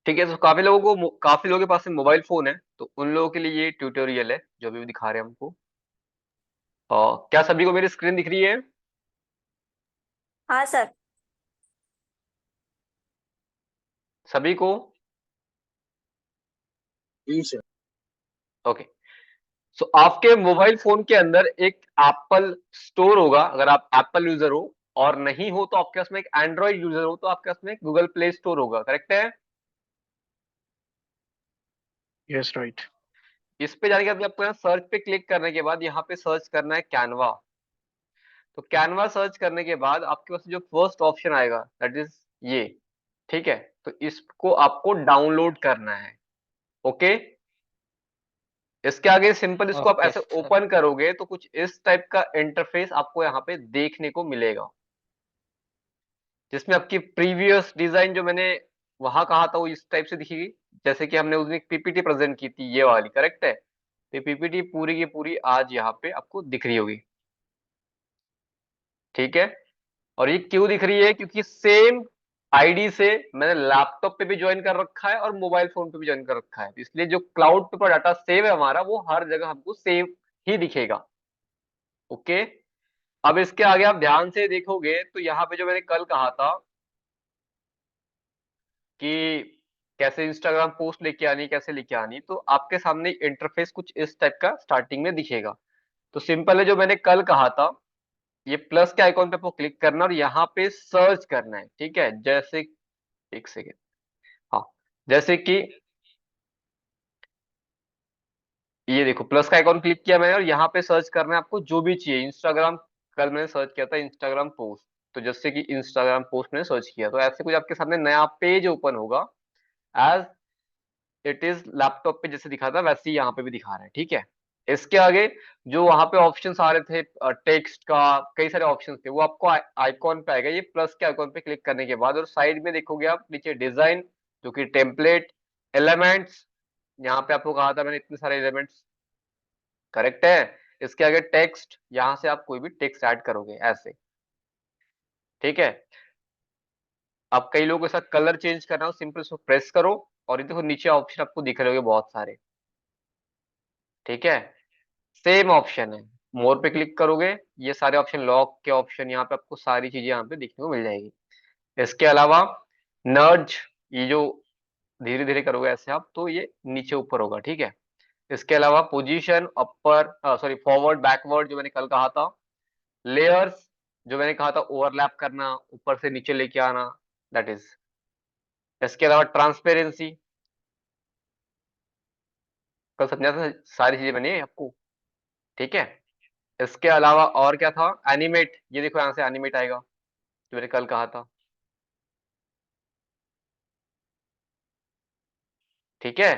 ठीक है, तो काफी लोगों के पास में मोबाइल फोन है, तो उन लोगों के लिए ये ट्यूटोरियल है जो अभी दिखा रहे हैं हमको। क्या सभी को मेरी स्क्रीन दिख रही है? हाँ सर। सभी को? जी सर। ओके। सो आपके मोबाइल फोन के अंदर एक एप्पल स्टोर होगा, अगर आप एप्पल यूजर हो, और नहीं हो तो आपके पास में एक एंड्रॉइड यूजर हो तो आपके पास में गूगल प्ले स्टोर होगा, करेक्ट है? Yes right. इस पे जाने के बाद आपको यहाँ सर्च पे क्लिक करने के बाद यहाँ पे सर्च करना है कैनवा। तो कैनवा सर्च करने के बाद आपके पास जो फर्स्ट ऑप्शन आएगा दैट इज ये। ठीक है, तो इसको आपको डाउनलोड करना है। ओके। इसके आगे सिंपल इसको आप ओके ऐसे सर। ओपन करोगे तो कुछ इस टाइप का इंटरफेस आपको यहाँ पे देखने को मिलेगा, जिसमें आपकी प्रीवियस डिजाइन जो मैंने वहां कहा था वो इस टाइप से दिखेगी। जैसे कि हमने उस दिन एक पीपीटी प्रेजेंट की थी, ये वाली, करेक्ट है? तो पीपीटी पूरी की पूरी आज यहाँ पे आपको दिख रही होगी। ठीक है। और ये क्यों दिख रही है? क्योंकि सेम आईडी से मैंने लैपटॉप पे भी ज्वाइन कर रखा है और मोबाइल फोन पे भी ज्वाइन कर रखा है, तो इसलिए जो क्लाउड पे डाटा सेव है हमारा वो हर जगह हमको सेव ही दिखेगा। ओके। अब इसके आगे आप ध्यान से देखोगे तो यहाँ पे जो मैंने कल कहा था कि कैसे इंस्टाग्राम पोस्ट लेके आनी, कैसे लेके आनी, तो आपके सामने इंटरफेस कुछ इस टाइप का स्टार्टिंग में दिखेगा। तो सिंपल है, जो मैंने कल कहा था, ये प्लस के आइकॉन पे आपको क्लिक करना और यहाँ पे सर्च करना है। ठीक है, जैसे, एक सेकेंड, हाँ, जैसे कि ये देखो प्लस का आइकॉन क्लिक किया मैंने और यहाँ पे सर्च करना है आपको जो भी चाहिए। इंस्टाग्राम, कल मैंने सर्च किया था इंस्टाग्राम पोस्ट, तो जैसे कि इंस्टाग्राम पोस्ट मैंने सर्च किया तो ऐसे कुछ आपके सामने नया पेज ओपन होगा। एज इट इज लैपटॉप पे जैसे दिखा था वैसे ही यहाँ पे भी दिखा रहा है। ठीक है। इसके आगे जो वहां पे ऑप्शंस आ रहे थे टेक्स्ट का, कई सारे ऑप्शंस थे, वो आपको आइकॉन पे आएगा, ये प्लस के आइकॉन पे क्लिक करने के बाद, और साइड में देखोगे आप नीचे डिजाइन, जो कि टेम्पलेट, एलिमेंट्स, यहाँ पे आपको कहा था मैंने इतने सारे एलिमेंट्स, करेक्ट है? इसके आगे टेक्स्ट, यहाँ से आप कोई भी टेक्स्ट ऐड करोगे ऐसे। ठीक है। अब कई लोगों के साथ कलर चेंज करना हो, सिंपल उसको प्रेस करो और ये देखो नीचे ऑप्शन आपको दिख रहे होंगे बहुत सारे। ठीक है। सेम ऑप्शन है, मोर पे क्लिक करोगे, ये सारे ऑप्शन, लॉक के ऑप्शन, यहाँ पे आपको सारी चीजें यहाँ पे देखने को मिल जाएगी। इसके अलावा नर्ज, ये जो धीरे धीरे करोगे ऐसे आप तो ये नीचे ऊपर होगा। ठीक है। इसके अलावा पोजीशन, अपर, सॉरी, फॉरवर्ड बैकवर्ड जो मैंने कल कहा था, लेयर्स जो मैंने कहा था ओवरलैप करना, ऊपर से नीचे लेके आना, दैट इज। इसके अलावा ट्रांसपेरेंसी, कल समझा था, सारी चीजें बनी है आपको। ठीक है। इसके अलावा और क्या था? एनिमेट, ये देखो यहाँ से एनिमेट आएगा जो मैंने कल कहा था। ठीक है।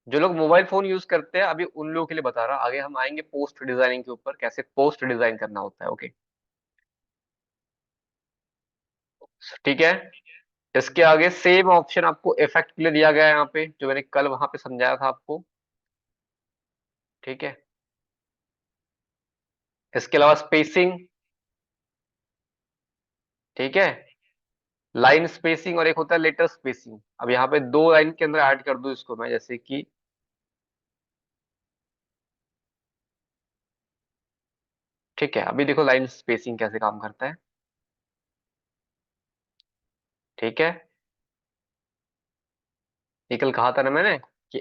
जो लोग मोबाइल फोन यूज करते हैं अभी उन लोगों के लिए बता रहा, आगे हम आएंगे पोस्ट डिजाइनिंग के ऊपर, कैसे पोस्ट डिजाइन करना होता है। ओके। ठीक है। इसके आगे सेम ऑप्शन आपको इफेक्ट के लिए दिया गया है यहाँ पे, जो मैंने कल वहां पे समझाया था आपको। ठीक है। इसके अलावा स्पेसिंग, ठीक है, लाइन स्पेसिंग, और एक होता है लेटर स्पेसिंग। अब यहाँ पे दो लाइन के अंदर ऐड कर दूं इसको मैं, जैसे कि, ठीक है, अभी देखो लाइन स्पेसिंग कैसे काम करता है। ठीक है। ये कल कहा था ना मैंने कि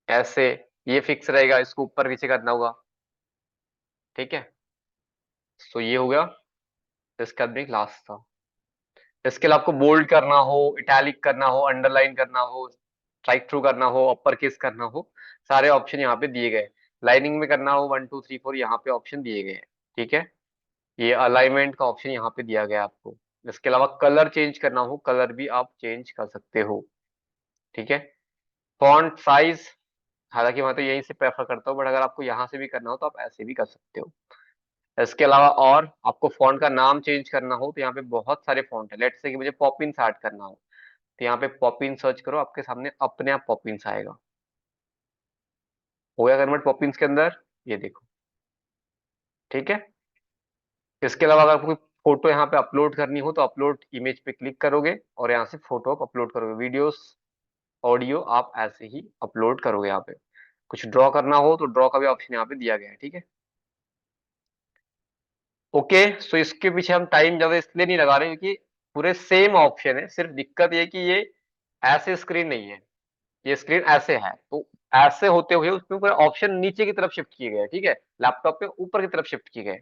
ऐसे ये फिक्स रहेगा, इसको ऊपर नीचे करना होगा। ठीक है। सो ये हो गया। इसके बाद में लास्ट था। इसके लिए आपको बोल्ड करना हो, इटैलिक करना हो, अंडरलाइन करना हो, स्ट्राइक थ्रू करना हो, अपर केस करना हो, सारे ऑप्शन यहाँ पे दिए गए। लाइनिंग में करना हो 1 2 3 4, यहाँ पे ऑप्शन दिए गए हैं। ठीक है। ये अलाइनमेंट का ऑप्शन यहाँ पे दिया गया है आपको। इसके अलावा कलर चेंज करना हो, कलर भी आप चेंज कर सकते हो। ठीक है। फॉन्ट साइज, हालांकि मैं तो यहीं से प्रेफर करता हूँ, बट अगर आपको यहाँ से भी करना हो तो आप ऐसे भी कर सकते हो। इसके अलावा और आपको फॉन्ट का नाम चेंज करना हो तो यहाँ पे बहुत सारे फॉन्ट है। लेट्स से कि मुझे पॉपिंस ऐड करना हो तो यहाँ पे पॉपिन सर्च करो, आपके सामने अपने आप पॉपिंस आएगा। हो गया कन्वर्ट पॉपिंस के अंदर, ये देखो। ठीक है। इसके अलावा अगर आपको फोटो यहाँ पे अपलोड करनी हो तो अपलोड इमेज पे क्लिक करोगे और यहाँ से फोटो आप अपलोड करोगे, वीडियोस ऑडियो आप ऐसे ही अपलोड करोगे। यहाँ पे कुछ ड्रॉ करना हो तो ड्रॉ का भी ऑप्शन यहाँ पे दिया गया है, ठीक है। ओके, सो इसके पीछे हम टाइम ज्यादा इसलिए नहीं लगा रहे क्योंकि पूरे सेम ऑप्शन है, सिर्फ दिक्कत ये कि ये ऐसे स्क्रीन नहीं है, ये स्क्रीन ऐसे है। तो ऐसे होते हुए उसमें पूरे ऑप्शन नीचे की तरफ शिफ्ट किए गए, ठीक है, लैपटॉप पे ऊपर की तरफ शिफ्ट किए गए।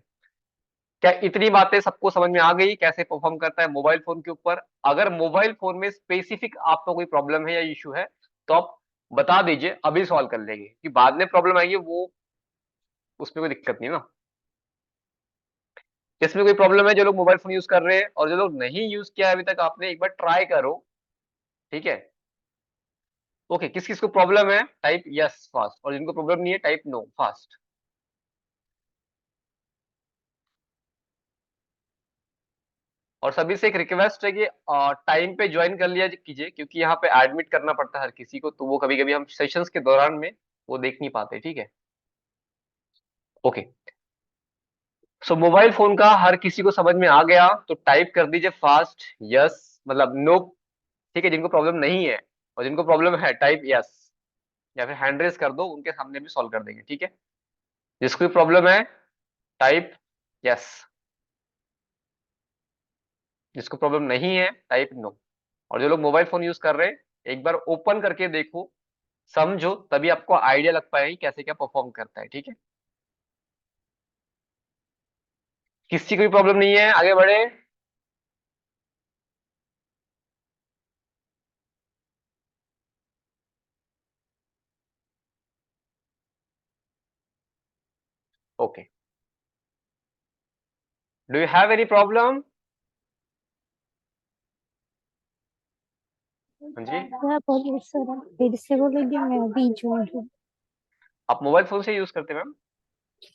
क्या इतनी बातें सबको समझ में आ गई कैसे परफॉर्म करता है मोबाइल फोन के ऊपर? अगर मोबाइल फोन में स्पेसिफिक आपको कोई प्रॉब्लम है या इश्यू है तो आप बता दीजिए, अभी सॉल्व कर लेंगे, कि बाद में प्रॉब्लम आएगी वो उसमें कोई दिक्कत नहीं ना। इसमें कोई प्रॉब्लम है जो लोग मोबाइल फोन यूज कर रहे हैं, और जो लोग नहीं यूज किया है अभी तक आपने, एक बार ट्राई करो, ठीक है। ओके, किस किस को प्रॉब्लम है टाइप यस फास्ट, और जिनको प्रॉब्लम नहीं है टाइप नो फास्ट। और सभी से एक रिक्वेस्ट है कि टाइम पे ज्वाइन कर लिया कीजिए, क्योंकि यहाँ पे एडमिट करना पड़ता है हर किसी को, तो वो कभी कभी हम सेशंस के दौरान में वो देख नहीं पाते, ठीक है। ओके, सो मोबाइल फोन का हर किसी को समझ में आ गया तो टाइप कर दीजिए फास्ट यस, मतलब नो, ठीक है। जिनको प्रॉब्लम नहीं है और जिनको प्रॉब्लम है टाइप यस, या फिर हैंड रेस कर दो, उनके सामने भी सॉल्व कर देंगे, ठीक है। जिसको भी प्रॉब्लम है टाइप यस, जिसको प्रॉब्लम नहीं है टाइप नो। और जो लोग मोबाइल फोन यूज कर रहे हैं एक बार ओपन करके देखो, समझो, तभी आपको आइडिया लग पाएगा कि कैसे क्या परफॉर्म करता है, ठीक है। किसी को भी प्रॉब्लम नहीं है, आगे बढ़े। Okay, do you have any problem? हाँ जी, क्या बोलिए सर, फिर से बोलेंगे, मैं अभी ज्वाइन हूँ। आप मोबाइल फोन से यूज करते हैं मैम?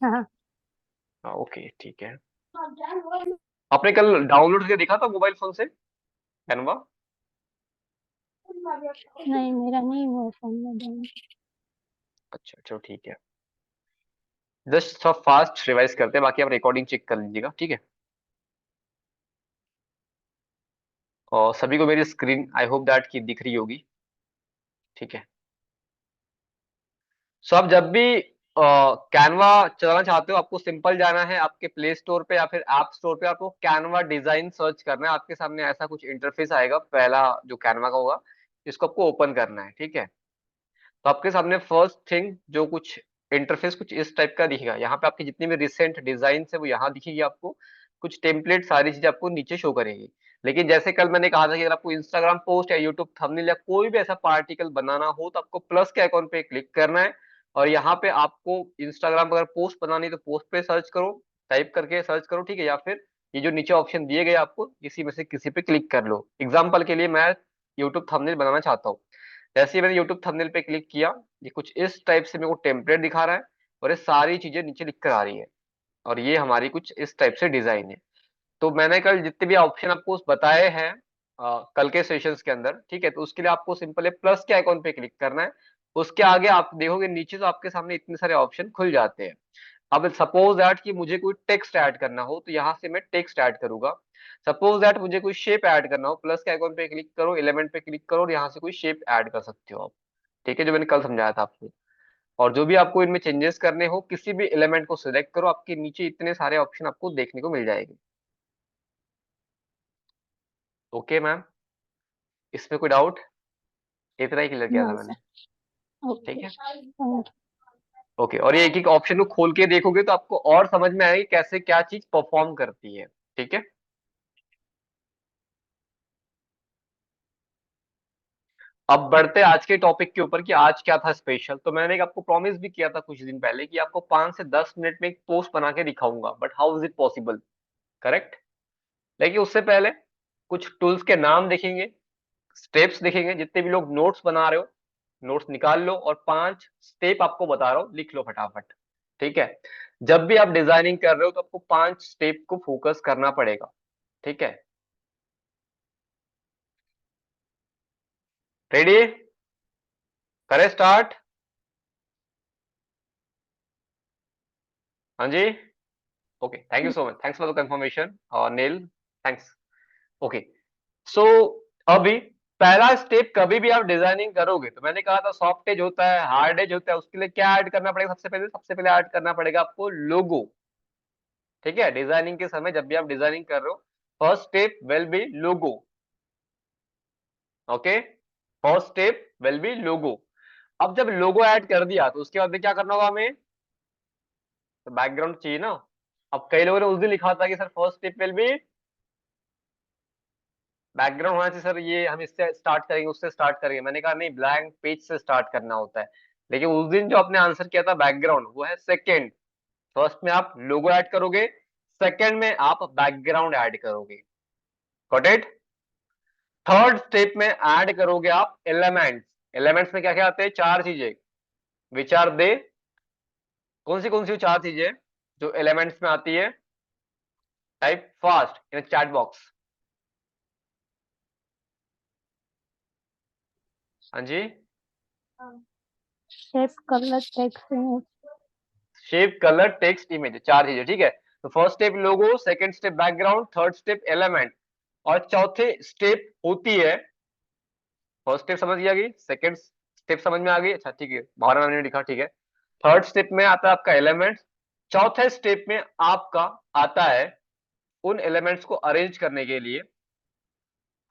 हाँ। ओके, ठीक है। आपने कल डाउनलोड करके देखा था मोबाइल फोन से कैनवा? नहीं, मेरा नहीं हुआ फोन में डाउन। अच्छा, चलो ठीक है। जस्ट सब फास्ट रिवाइज करते हैं, बाकी आप रिकॉर्डिंग चेक कर लीजिएगा, ठीक है। और सभी को मेरी स्क्रीन आई होप दैट की दिख रही होगी, ठीक है। सो आप जब भी कैनवा चलाना चाहते हो, आपको सिंपल जाना है आपके प्ले स्टोर पे या फिर ऐप स्टोर पे, आपको कैनवा डिजाइन सर्च करना है। आपके सामने ऐसा कुछ इंटरफेस आएगा, पहला जो कैनवा का होगा, इसको आपको ओपन करना है, ठीक है। तो आपके सामने फर्स्ट थिंग जो कुछ इंटरफेस कुछ इस टाइप का दिखेगा। यहाँ पे आपकी जितनी भी रिसेंट डिजाइन है वो यहाँ दिखेगी आपको, कुछ टेम्पलेट सारी चीजें आपको नीचे शो करेगी। लेकिन जैसे कल मैंने कहा था कि अगर आपको इंस्टाग्राम पोस्ट या यूट्यूब थंबनेल या कोई भी ऐसा पार्टिकल बनाना हो तो आपको प्लस के आइकॉन पे क्लिक करना है, और यहाँ पे आपको इंस्टाग्राम पर अगर पोस्ट बनानी है तो पोस्ट पे सर्च करो, टाइप करके सर्च करो, ठीक है। या फिर ये जो नीचे ऑप्शन दिए गए आपको इसी में से किसी पे क्लिक कर लो। एग्जाम्पल के लिए मैं यूट्यूब थंबनेल बनाना चाहता हूँ, जैसे ही मैंने यूट्यूब थंबनेल पे क्लिक किया, ये कुछ इस टाइप से मेरे को टेम्पलेट दिखा रहा है, और ये सारी चीजें नीचे लिख कर आ रही है, और ये हमारी कुछ इस टाइप से डिजाइन है। तो मैंने कल जितने भी ऑप्शन आपको बताए हैं कल के सेशंस के अंदर, ठीक है, तो उसके लिए आपको सिंपल प्लस के आइकॉन पे क्लिक करना है। उसके आगे आप देखोगे नीचे तो आपके सामने इतने सारे ऑप्शन खुल जाते हैं। अब सपोज दैट कि मुझे कोई टेक्स्ट ऐड करना हो तो यहाँ से मैं टेक्स्ट ऐड करूंगा। सपोज दैट मुझे कोई शेप ऐड करना हो, प्लस के आइकॉन पे क्लिक करो, एलिमेंट पे क्लिक करो, और यहाँ से कोई शेप ऐड कर सकते हो आप, ठीक है, जो मैंने कल समझाया था आपको। और जो भी आपको इनमें चेंजेस करने हो, किसी भी एलिमेंट को सिलेक्ट करो, आपके नीचे इतने सारे ऑप्शन आपको देखने को मिल जाएंगे। ओके मैम, इसमें कोई डाउट? इतना ही क्लियर किया था नो मैंने, सर। ठीक ओके, है। थैंक ओके, और ये एक एक ऑप्शन को खोल के देखोगे तो आपको और समझ में आएगी कैसे क्या चीज परफॉर्म करती है, ठीक है। अब बढ़ते आज के टॉपिक के ऊपर कि आज क्या था स्पेशल। तो मैंने एक आपको प्रॉमिस भी किया था कुछ दिन पहले कि आपको 5 से 10 मिनट में एक पोस्ट बना के दिखाऊंगा, but how is it possible, correct. लेकिन उससे पहले कुछ टूल्स के नाम देखेंगे, स्टेप्स देखेंगे, जितने भी लोग नोट्स बना रहे हो नोट्स निकाल लो, और 5 स्टेप आपको बता रहा हूँ लिख लो फटाफट, ठीक है। जब भी आप डिजाइनिंग कर रहे हो तो आपको 5 स्टेप को फोकस करना पड़ेगा, ठीक है। रेडी, करें स्टार्ट? हाँ जी, okay, thank you so much, thanks for the confirmation Neel, thanks. Okay, so अभी पहला स्टेप, कभी भी आप डिजाइनिंग करोगे तो मैंने कहा था सॉफ्ट एज होता है, हार्ड एज होता है, उसके लिए क्या ऐड करना पड़ेगा? सबसे पहले ऐड करना पड़ेगा आपको लोगो। ठीक है, डिजाइनिंग के समय जब भी आप डिजाइनिंग कर रहे हो, first step will be logo. Okay, first step will be logo. अब जब लोगो ऐड कर दिया तो उसके बाद में क्या करना होगा हमें? तो बैकग्राउंड चाहिए ना। अब कई लोगों ने उस दिन लिखा था कि sir first step will B background होना चाहिए सर, ये हम इससे स्टार्ट करेंगे उससे स्टार्ट करेंगे। मैंने कहा नहीं, ब्लैंक पेज से स्टार्ट करना होता है। लेकिन उस दिन जो आपने आंसर किया था बैकग्राउंड, वो है सेकंड। फर्स्ट में आप लोगो ऐड करोगे, सेकंड में आप बैकग्राउंड ऐड करोगे। Got it? थर्ड स्टेप में ऐड करोगे आप एलिमेंट्स। एलिमेंट्स में क्या क्या आते हैं? चार चीजें, विच आर दे? कौन सी चार चीजें जो एलिमेंट्स में आती है? Type fast in chat box. हाँ जी, shape, colour, text, image. Shape, colour, text, image, चार चीजें। ठीक है, तो first step logo, second step background, third step element, और चौथे स्टेप होती है, फर्स्ट स्टेप समझ गया कि सेकंड स्टेप समझ में आ गई? अच्छा ठीक है, भावना मैंने लिखा, ठीक है। थर्ड स्टेप में आता है आपका एलिमेंट, चौथे स्टेप में आपका आता है उन एलिमेंट्स को अरेंज करने के लिए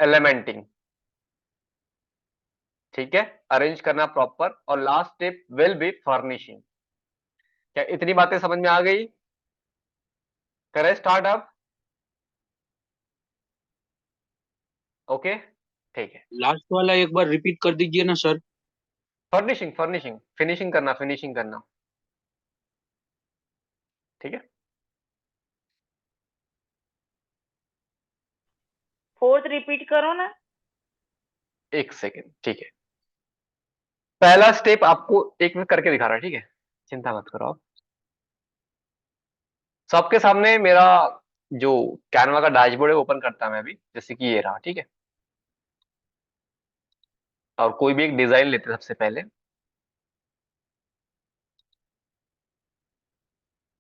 एलिमेंटिंग। ठीक है, अरेंज करना प्रॉपर, और last step will be furnishing. क्या इतनी बातें समझ में आ गई? करें स्टार्ट अब? ओके, ठीक है। लास्ट वाला एक बार रिपीट कर दीजिए ना सर। फर्निशिंग, फर्निशिंग, फिनिशिंग करना, फिनिशिंग करना। ठीक है, फोर्थ रिपीट करो ना। एक सेकेंड, ठीक है। पहला स्टेप आपको एक मिनट करके दिखा रहा है, ठीक है, चिंता मत करो आप। सबके सामने मेरा जो कैनवा का डैशबोर्ड है ओपन करता मैं अभी, जैसे कि ये रहा, ठीक है। और कोई भी एक डिजाइन लेते हैं सबसे पहले,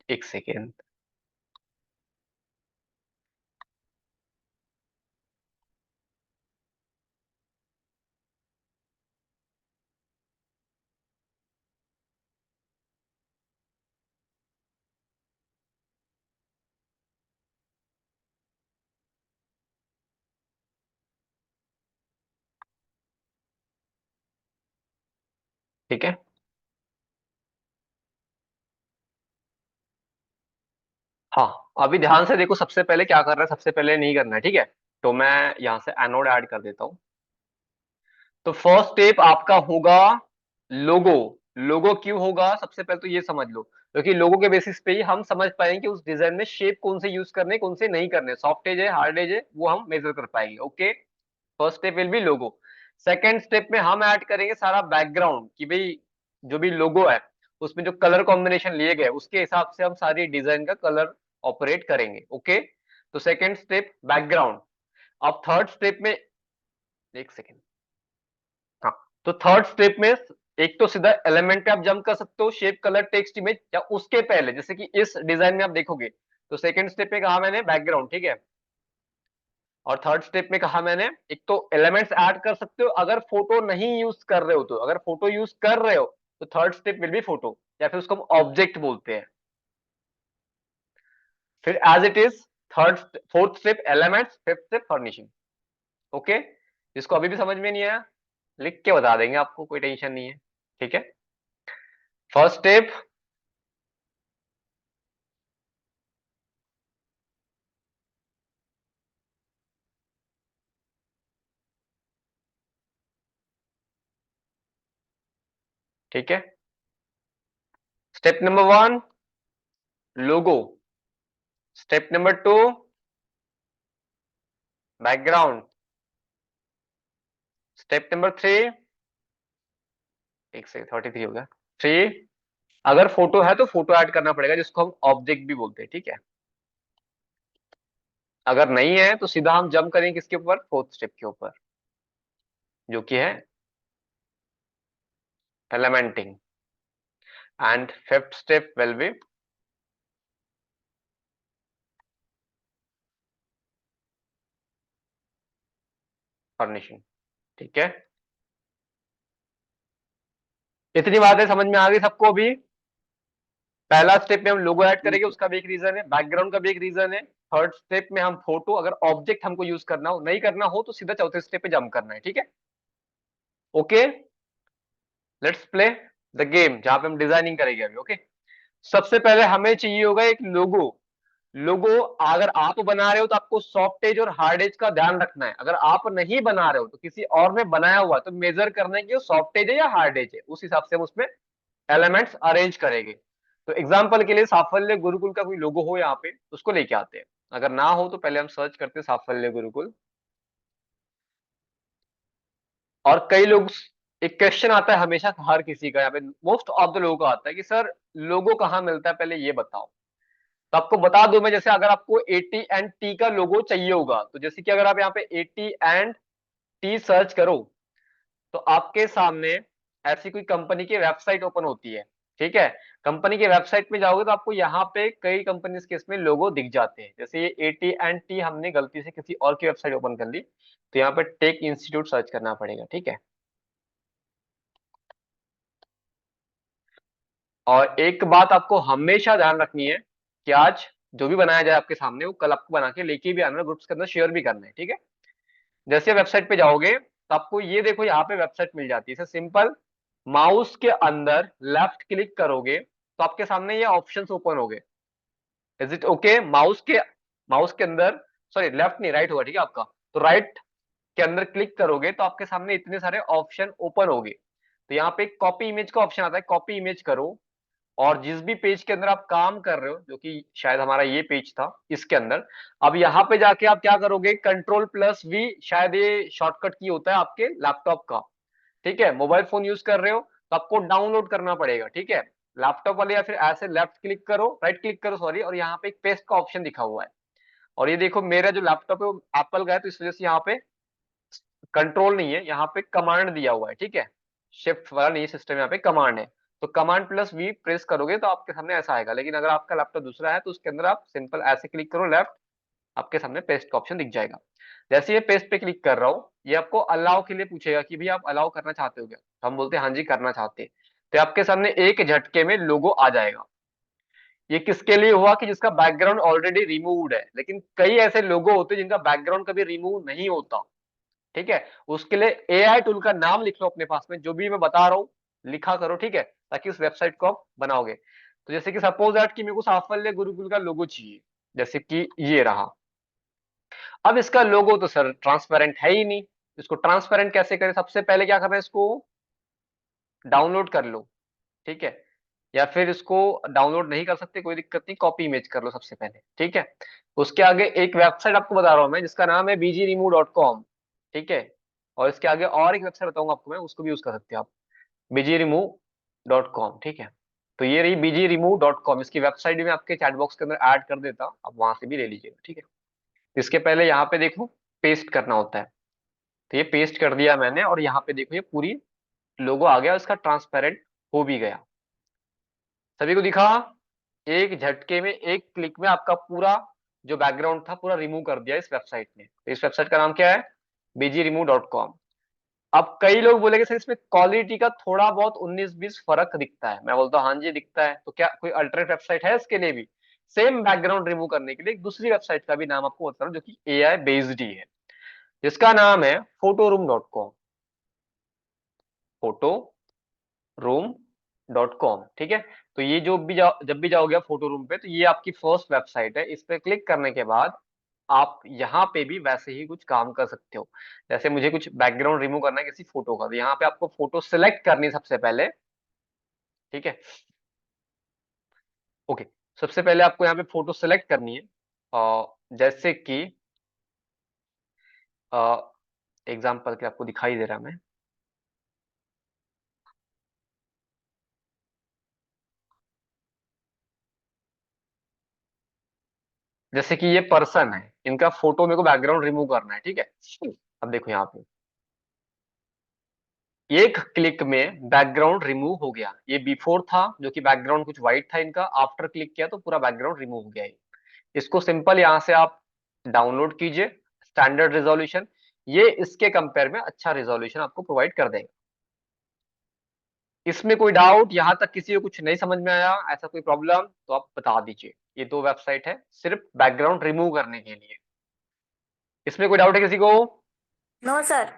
एक सेकेंड। ठीक है, हाँ, अभी ध्यान से देखो, सबसे पहले क्या करना है, सबसे पहले नहीं करना है, ठीक है। तो मैं यहां से एनोड ऐड कर देता हूं। तो फर्स्ट स्टेप आपका होगा लोगो। लोगो क्यों होगा? सबसे पहले तो ये समझ लो, क्योंकि लोगो के बेसिस पे ही हम समझ पाएंगे कि उस डिजाइन में शेप कौन से यूज करने, कौन से नहीं करने, सॉफ्ट एज है, हार्ड एज है, वो हम मेजर कर पाएंगे। Okay, first step will be logo. Second step में हम ऐड करेंगे सारा बैकग्राउंड, कि भाई जो भी लोगो है उसमें जो कलर कॉम्बिनेशन लिए गए उसके हिसाब से हम सारी डिजाइन का कलर ऑपरेट करेंगे। ओके, तो सेकंड स्टेप बैकग्राउंड। अब थर्ड स्टेप में, एक सेकेंड, हाँ, तो थर्ड स्टेप में एक तो सीधा एलिमेंट पे आप जंप कर सकते हो, शेप, कलर, टेक्स्ट, इमेज, या उसके पहले जैसे कि इस डिजाइन में आप देखोगे तो सेकंड स्टेप पे कहा मैंने बैकग्राउंड, ठीक है। और थर्ड स्टेप में कहा मैंने एक तो एलिमेंट्स ऐड कर सकते हो अगर फोटो नहीं यूज कर रहे हो तो, अगर फोटो यूज कर रहे हो तो third step will be photo, या फिर उसको हम ऑब्जेक्ट बोलते हैं। फिर as it is, third fourth step elements, fifth step furnishing. Okay, जिसको अभी भी समझ में नहीं आया लिख के बता देंगे आपको, कोई टेंशन नहीं है। ठीक है, फर्स्ट स्टेप, ठीक है, step number 1 logo, step number 2 background, step number 3, एक से 33 हो गया, 3 अगर फोटो है तो फोटो ऐड करना पड़ेगा जिसको हम ऑब्जेक्ट भी बोलते हैं। ठीक है, अगर नहीं है तो सीधा हम जंप करेंगे किसके ऊपर? फोर्थ स्टेप के ऊपर, जो कि है elementing. And fifth step will be furnishing. ठीक है, इतनी बातें समझ में आ गई सबको? अभी पहला स्टेप में हम लोगो ऐड करेंगे, उसका भी एक रीजन है, बैकग्राउंड का भी एक रीजन है। थर्ड स्टेप में हम फोटो, अगर ऑब्जेक्ट हमको यूज करना हो, नहीं करना हो तो सीधा चौथे स्टेप पे जंप करना है। ठीक है, okay, let's play the game जहां पे हम डिजाइनिंग करेंगे अभी। ओके, सबसे पहले हमें चाहिए होगा एक लोगो। लोगो अगर आप बना रहे हो तो आपको सॉफ्ट एज और हार्ड एज का ध्यान रखना है। अगर आप नहीं बना रहे हो तो किसी और ने बनाया हुआ, तो मेजर करना है कि वो सॉफ्ट एज है या हार्ड एज है, उस हिसाब से हम उसमें एलिमेंट्स अरेंज करेंगे। तो एग्जांपल के लिए साफल्य गुरुकुल का कोई लोगो हो यहाँ पे, उसको लेके आते हैं। अगर ना हो तो पहले हम सर्च करते हैं साफल्य गुरुकुल। और कई लोग, एक क्वेश्चन आता है हमेशा हर किसी का, यहाँ पे मोस्ट ऑफ द लोगों का आता है कि सर लोगो कहाँ मिलता है, पहले ये बताओ। तो आपको बता दूं मैं, जैसे अगर आपको एटी एंड टी का लोगो चाहिए होगा, तो जैसे कि अगर आप यहाँ पे एटी एंड टी सर्च करो, तो आपके सामने ऐसी कोई कंपनी की वेबसाइट ओपन होती है। ठीक है, कंपनी के वेबसाइट में जाओगे तो आपको यहाँ पे कई कंपनीज के इसमें लोगो दिख जाते हैं। जैसे ये एटी एंड टी हमने गलती से किसी और की वेबसाइट ओपन कर ली, तो यहाँ पे टेक इंस्टीट्यूट सर्च करना पड़ेगा। ठीक है, और एक बात आपको हमेशा ध्यान रखनी है कि आज जो भी बनाया जाए आपके सामने, वो कल आपको बना के लेके भी आना, ग्रुप्स के अंदर शेयर भी करना है। ठीक है, जैसे वेबसाइट पे जाओगे तो आपको ये देखो यहाँ पे वेबसाइट मिल जाती है। सिंपल माउस के अंदर लेफ्ट क्लिक करोगे तो आपके सामने ये ऑप्शंस ओपन हो गए। Is it okay? माउस के अंदर, सॉरी लेफ्ट नहीं, राइट होगा। ठीक है आपका, तो राइट के अंदर क्लिक करोगे तो आपके सामने इतने सारे ऑप्शन ओपन हो गए। तो यहाँ पे कॉपी इमेज का ऑप्शन आता है, कॉपी इमेज करो। और जिस भी पेज के अंदर आप काम कर रहे हो, जो कि शायद हमारा ये पेज था, इसके अंदर अब यहाँ पे जाके आप क्या करोगे, कंट्रोल प्लस वी, शायद ये शॉर्टकट की होता है आपके लैपटॉप का। ठीक है, मोबाइल फोन यूज कर रहे हो तो आपको डाउनलोड करना पड़ेगा। ठीक है, लैपटॉप वाले, या फिर ऐसे लेफ्ट क्लिक करो, राइट क्लिक करो सॉरी, और यहाँ पे एक पेस्ट का ऑप्शन दिखा हुआ है। और ये देखो मेरा जो लैपटॉप है वो एप्पल का है, तो इस वजह से यहाँ पे कंट्रोल नहीं है, यहाँ पे कमांड दिया हुआ है। ठीक है, शिफ्ट वाला नहीं सिस्टम, यहाँ पे कमांड है। तो कमांड प्लस वी प्रेस करोगे तो आपके सामने ऐसा आएगा। लेकिन अगर आपका लैपटॉप दूसरा है तो उसके अंदर आप सिंपल ऐसे क्लिक करो लेफ्ट, आपके सामने पेस्ट का ऑप्शन दिख जाएगा। जैसे ये पेस्ट पे क्लिक कर रहा हूँ, ये आपको अलाउ के लिए पूछेगा कि भाई आप अलाउ करना चाहते हो क्या, तो हम बोलते हैं हाँ जी करना चाहते हैं। तो आपके सामने एक झटके में लोगो आ जाएगा। ये किसके लिए हुआ कि जिसका बैकग्राउंड ऑलरेडी रिमूव्ड है, लेकिन कई ऐसे लोगो होते हैं जिनका बैकग्राउंड कभी रिमूव नहीं होता। ठीक है, उसके लिए एआई टूल का नाम लिख लो अपने पास में, जो भी मैं बता रहा हूँ लिखा करो। ठीक है, ताकि उस वेबसाइट को आप बनाओगे। तो जैसे कि सपोज दैट कि मेरे को साफल्य गुरुकुल का लोगो चाहिए, जैसे कि ये रहा। अब इसका लोगो तो सर ट्रांसपेरेंट है ही नहीं, इसको ट्रांसपेरेंट कैसे करें? सबसे पहले क्या करना है, इसको डाउनलोड कर लो। ठीक है, या फिर इसको डाउनलोड नहीं कर सकते कोई दिक्कत नहीं, कॉपी इमेज कर लो सबसे पहले। ठीक है, उसके आगे एक वेबसाइट आपको बता रहा हूं मैं, जिसका नाम है bgremove.com। ठीक है, और इसके आगे और एक वेबसाइट बताऊंगा आपको मैं, उसको भी यूज कर सकते हो आप, bgremove.com। ठीक है, तो ये रही bgremove.com, इसकी वेबसाइट भी मैं आपके चैट बॉक्स के अंदर ऐड कर देता हूं, आप वहां से भी ले लीजिएगा। ठीक है, इसके पहले यहाँ पे देखो पेस्ट करना होता है, तो ये पेस्ट कर दिया मैंने, और यहाँ पे देखो ये पूरी लोगो आ गया, इसका ट्रांसपेरेंट हो भी गया। सभी को दिखा? एक झटके में, एक क्लिक में आपका पूरा जो बैकग्राउंड था पूरा रिमूव कर दिया इस वेबसाइट ने। तो इस वेबसाइट का नाम क्या है? bgremove.com। अब कई लोग बोलेंगे सर इसमें क्वालिटी का थोड़ा बहुत 19-20 फर्क दिखता है। मैं बोलता हूँ हाँ जी दिखता है। तो क्या कोई अल्टरनेट वेबसाइट है इसके लिए भी, सेम बैकग्राउंड रिमूव करने के लिए? एक दूसरी वेबसाइट का भी नाम आपको बता रहा हूँ, जो कि एआई बेस्ड ही है, जिसका नाम है photoroom.com। photoroom.com। ठीक है, तो ये जो भी जब भी जाओगे आप फोटो रूम पे, तो ये आपकी फर्स्ट वेबसाइट है। इस पे क्लिक करने के बाद आप यहाँ पे भी वैसे ही कुछ काम कर सकते हो। जैसे मुझे कुछ बैकग्राउंड रिमूव करना है किसी फोटो का, तो यहाँ पे आपको फोटो सिलेक्ट करनी है सबसे पहले। ठीक है, ओके, सबसे पहले आपको यहाँ पे फोटो सिलेक्ट करनी है। जैसे कि एग्जाम्पल के आपको दिखाई दे रहा है मैं, जैसे कि ये पर्सन है, इनका फोटो मेरे को बैकग्राउंड रिमूव करना है। ठीक है, अब देखो यहाँ पे एक क्लिक में बैकग्राउंड रिमूव हो गया। ये बिफोर था जो कि बैकग्राउंड कुछ व्हाइट था इनका, आफ्टर क्लिक किया तो पूरा बैकग्राउंड रिमूव हो गया है। इसको सिंपल यहाँ से आप डाउनलोड कीजिए, स्टैंडर्ड रेजोल्यूशन। ये इसके कंपेयर में अच्छा रिजोल्यूशन आपको प्रोवाइड कर देगा। इसमें कोई डाउट, यहां तक किसी को कुछ नहीं समझ में आया, ऐसा कोई प्रॉब्लम तो आप बता दीजिए। ये 2 वेबसाइट है सिर्फ बैकग्राउंड रिमूव करने के लिए। इसमें कोई डाउट है किसी को? No sir.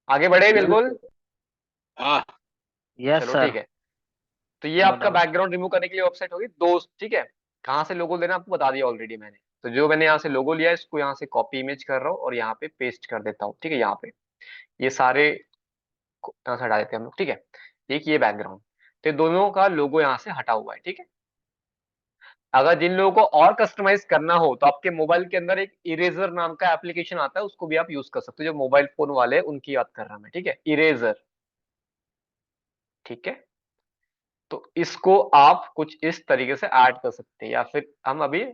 आगे बढ़े बिल्कुल। हाँ यस चलो सर। ठीक है। तो ये नो आपका डाउट। बैकग्राउंड रिमूव करने के लिए वेबसाइट होगी दोस्त, ठीक है। कहाँ से लोगो लेना आपको बता दिया ऑलरेडी मैंने। तो जो मैंने यहाँ से लोगो लिया है इसको यहाँ से कॉपी इमेज कर रहा हूँ और यहाँ पे पेस्ट कर देता हूँ, ठीक है। यहाँ पे ये सारे यहाँ से हटा देते हैं हम लोग, ठीक है। एक ये बैकग्राउंड, तो दोनों का लोगो यहाँ से हटा हुआ है, ठीक है। अगर जिन लोगों को और कस्टमाइज करना हो तो आपके मोबाइल के अंदर एक इरेजर नाम का एप्लीकेशन आता है, उसको भी आप यूज कर सकते हो। जो मोबाइल फोन वाले हैं उनकी बात कर रहा हूं मैं, ठीक है, इरेजर, ठीक है। तो इसको आप कुछ इस तरीके से ऐड कर सकते हैं, या फिर हम अभी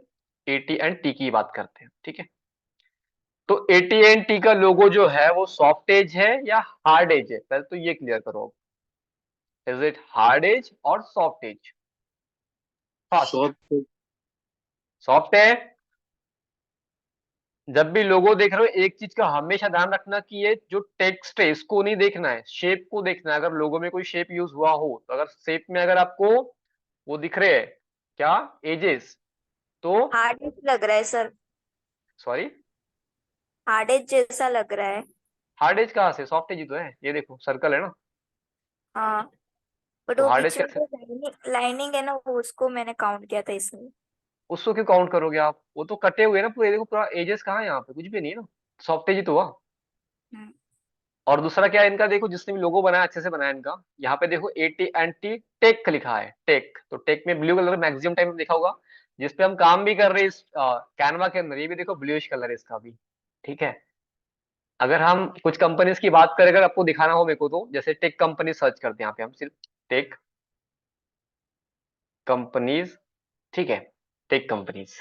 AT&T की बात करते हैं, ठीक है। तो AT&T का लोगो जो है वो सॉफ्ट एज है या हार्ड एज है, पहले तो ये क्लियर करो। इज इट हार्ड एज और soft edge? Fast. Soft. Soft है। जब भी लोगो देख रहे हो एक चीज का हमेशा ध्यान रखना कि ये जो टेक्स्ट है इसको नहीं देखना है, शेप को देखना है। अगर लोगो में कोई शेप यूज हुआ हो तो अगर शेप में अगर आपको वो दिख रहे हैं क्या एजेस, तो हार्ड एज लग रहा है सर। सॉरी, हार्ड एज जैसा लग रहा है। हार्ड एज कहाँ से, सॉफ्ट एज ही तो है। ये देखो सर्कल है ना, हाँ, बट तो वो हार्ड एज पीछे कैसे? जो लाइनिंग है ना, वो उसको मैंने काउंट किया था इसमें। उसको क्यों काउंट करोगे आप, वो तो कटे हुए हैं ना पूरे। देखो पूरा एजेस कहाँ है, यहाँ पे कुछ भी नहीं है ना, सॉफ्ट एज ही तो हुआ। हम्म। और दूसरा क्या है इनका, देखो जिसने भी लोगो बनाया अच्छे से बनाया इनका, यहाँ पे देखो AT&T टेक लिखा है, टेक। तो टेक में ब्लू कलर मैक्सिमम टाइम में देखा होगा, जिसपे हम काम भी कर रहे हैं इस कैनवा के अंदर। ये भी देखो ब्लूइश कलर है इसका भी, ठीक है। अगर हम कुछ कंपनीज की बात करें, अगर आपको दिखाना हो मेरे को, तो जैसे टेक कंपनी सर्च करते हैं यहाँ पे हम, सिर्फ टेक कंपनीज, ठीक है। Tech companies,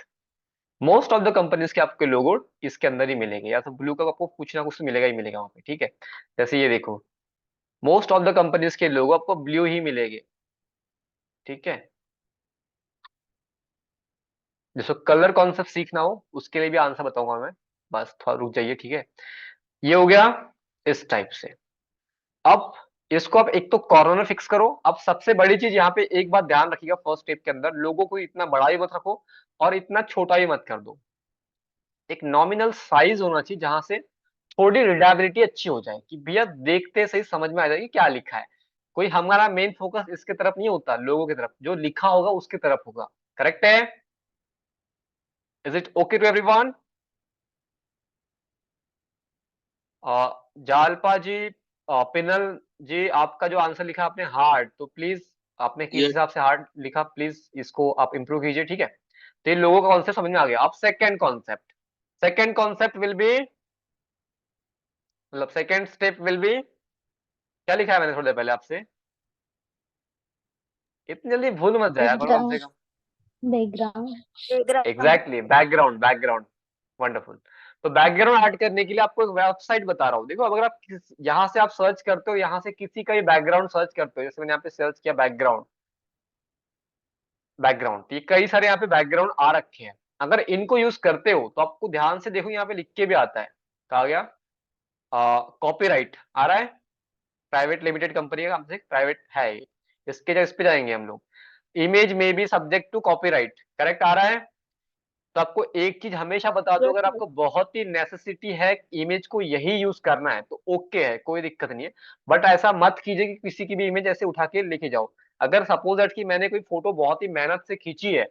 most of the companies के आपके लोगो इसके अंदर ही मिलेंगे, या तो ब्लू का आपको कुछ ना कुछ तो मिलेगा ही मिलेगा वहां पे, ठीक है। जैसे ये देखो, मोस्ट ऑफ द कंपनीज के लोगो आपको ब्लू ही मिलेंगे, ठीक है। जिसको कलर कॉन्सेप्ट सीखना हो उसके लिए भी आंसर बताऊंगा मैं, बस थोड़ा रुक जाइए, ठीक है। ये हो गया इस टाइप से। अब इसको आप एक तो कॉर्नर में फिक्स करो। अब सबसे बड़ी चीज यहाँ पे एक बात ध्यान रखिएगा, फर्स्ट स्टेप के अंदर लोगों को इतना बड़ा ही मत रखो और इतना छोटा ही मत कर दो। एक नॉमिनल साइज होना चाहिए जहां से थोड़ी रीडेबिलिटी अच्छी हो जाए, कि भैया देखते सही समझ में आ जाएगी क्या लिखा है। कोई हमारा मेन फोकस इसके तरफ नहीं होता, लोगों की तरफ, जो लिखा होगा उसकी तरफ होगा। करेक्ट है? Is it okay to everyone? Jalpa ji, Pinal ji, आपका जो आंसर लिखा आपने हार्ड, तो प्लीज आपने किस ये हिसाब से हार्ड लिखा, प्लीज इसको आप इंप्रूव कीजिए, ठीक है। तो ये लोगों का कॉन्सेप्ट समझ में आ गया। अब second concept, second concept will be, मतलब सेकंड स्टेप विल बी, क्या लिखा है मैंने थोड़ी देर पहले आपसे, इतनी जल्दी भूल मत जाया करो कम से कम। Background. Background. Exactly, background, background, wonderful. तो बैकग्राउंड ऐड करने के लिए आपको एक वेबसाइट बता रहा हूँ। देखो अगर आप यहाँ से आप सर्च करते हो, यहाँ से किसी का भी बैकग्राउंड सर्च करते हो, जैसे मैंने यहाँ पे सर्च किया बैकग्राउंड, बैकग्राउंड, तो ये कई सारे यहाँ पे बैकग्राउंड आ रखे हैं। अगर इनको यूज करते हो तो आपको ध्यान से देखो, यहाँ पे लिख के भी आता है, कहा गया कॉपीराइट आ रहा है, प्राइवेट लिमिटेड कंपनी का हमसे प्राइवेट है ये। इसके जगह इस पे जाएंगे हम लोग, इमेज में भी सब्जेक्ट टू कॉपीराइट, करेक्ट आ रहा है। तो आपको एक चीज हमेशा बता दो, यस अगर सर। आपको बहुत ही नेसेसिटी है इमेज को यही यूज करना है तो ओके है, कोई दिक्कत नहीं है। बट ऐसा मत कीजिए कि किसी की भी इमेज ऐसे उठा के लेके जाओ। अगर सपोज दैट कि मैंने कोई फोटो बहुत ही मेहनत से खींची है,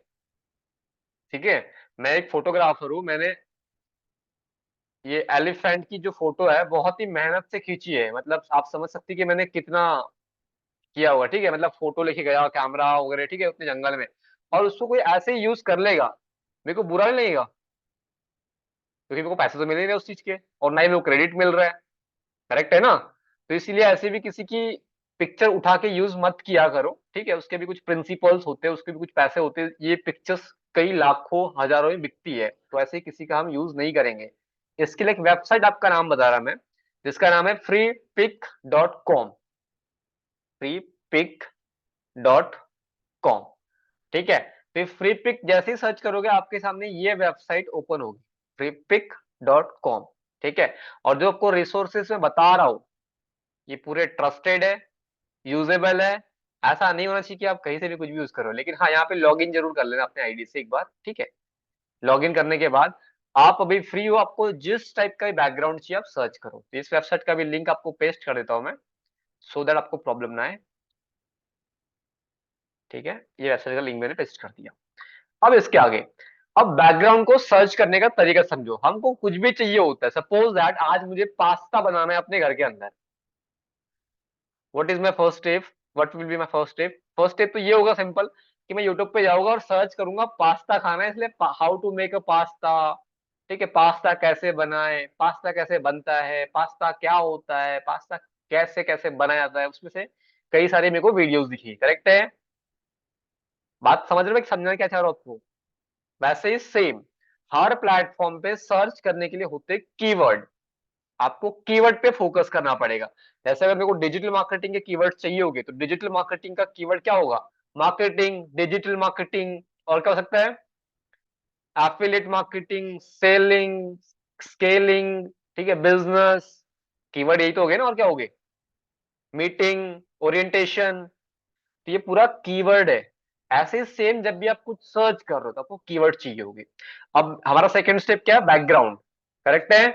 ठीक है, मैं एक फोटोग्राफर हूं, मैंने ये एलिफेंट की जो फोटो है बहुत ही मेहनत से खींची है, मतलब आप समझ सकते हैं कि मैंने कितना किया हुआ, ठीक है। मतलब फोटो लेके गया कैमरा वगैरह, ठीक है, उतने जंगल में, और उसको कोई ऐसे ही यूज कर लेगा, मेरे को बुरा नहीं लगेगा, क्योंकि मेरे को पैसे तो मिल ही रहे उस चीज के, और ना ही मेरे को क्रेडिट मिल रहा है। करेक्ट है ना? तो इसीलिए ऐसे भी किसी की पिक्चर उठा के यूज मत किया करो, ठीक है। उसके भी कुछ प्रिंसिपल्स होते हैं, उसके भी कुछ पैसे होते हैं। ये पिक्चर्स कई लाखों हजारों में बिकती है, तो ऐसे किसी का हम यूज नहीं करेंगे। इसके लिए एक वेबसाइट आपका नाम बता रहा मैं, जिसका नाम है freepik.com, freepik.com, ठीक है। तो फ्री पिक जैसे ही सर्च करोगे आपके सामने ये वेबसाइट ओपन होगी, freepik.com, ठीक है। और जो आपको रिसोर्सेस में बता रहा हूँ ये पूरे ट्रस्टेड है, यूजेबल है। ऐसा नहीं होना चाहिए कि आप कहीं से भी कुछ भी यूज करो, लेकिन हाँ यहाँ पे लॉग इन जरूर कर लेना अपने आईडी से एक बार, ठीक है। लॉग इन करने के बाद आप अभी फ्री हो, आपको जिस टाइप का बैकग्राउंड चाहिए आप सर्च करो। तो इस वेबसाइट का भी लिंक आपको पेस्ट कर देता हूं मैं, सो दैट आपको प्रॉब्लम ना आए, ठीक है। ये वेबसाइट का लिंक मैंने पेस्ट कर दिया। अब इसके आगे, अब बैकग्राउंड को सर्च करने का तरीका समझो। हमको कुछ भी चाहिए होता है, सपोज दैट आज मुझे पास्ता बनाना है अपने घर के अंदर। What is my first step, what will be my first step? First step तो ये होगा सिंपल, कि मैं यूट्यूब पे जाऊंगा और सर्च करूंगा पास्ता खाना है, इसलिए how to make a pasta, ठीक है। पास्ता कैसे बनाए, पास्ता कैसे बनता है, पास्ता क्या होता है, पास्ता कैसे कैसे बनाया जाता है, उसमें से कई सारे मेरे को वीडियोस दिखी, करेक्ट है। बात समझ रहे हो, समझना क्या चाह रहा हूं आपको? वैसे ही सेम हर प्लेटफॉर्म पे सर्च करने के लिए होते कीवर्ड। आपको कीवर्ड पे फोकस करना पड़ेगा। जैसे अगर मेरे को डिजिटल मार्केटिंग के कीवर्ड चाहिए होंगे, तो डिजिटल मार्केटिंग का कीवर्ड क्या होगा? मार्केटिंग, डिजिटल मार्केटिंग, और क्या हो सकता है? एफिलिएट मार्केटिंग, सेलिंग, स्केलिंग, ठीक है, बिजनेस। कीवर्ड यही तो हो गए ना, और क्या हो गए? Meeting, orientation. तो ये पूरा कीवर्ड है। ऐसे सेम जब भी आप कुछ सर्च कर रहे हो तो आपको कीवर्ड चाहिए होगी। अब हमारा सेकंड स्टेप क्या है? बैकग्राउंड, करेक्ट है।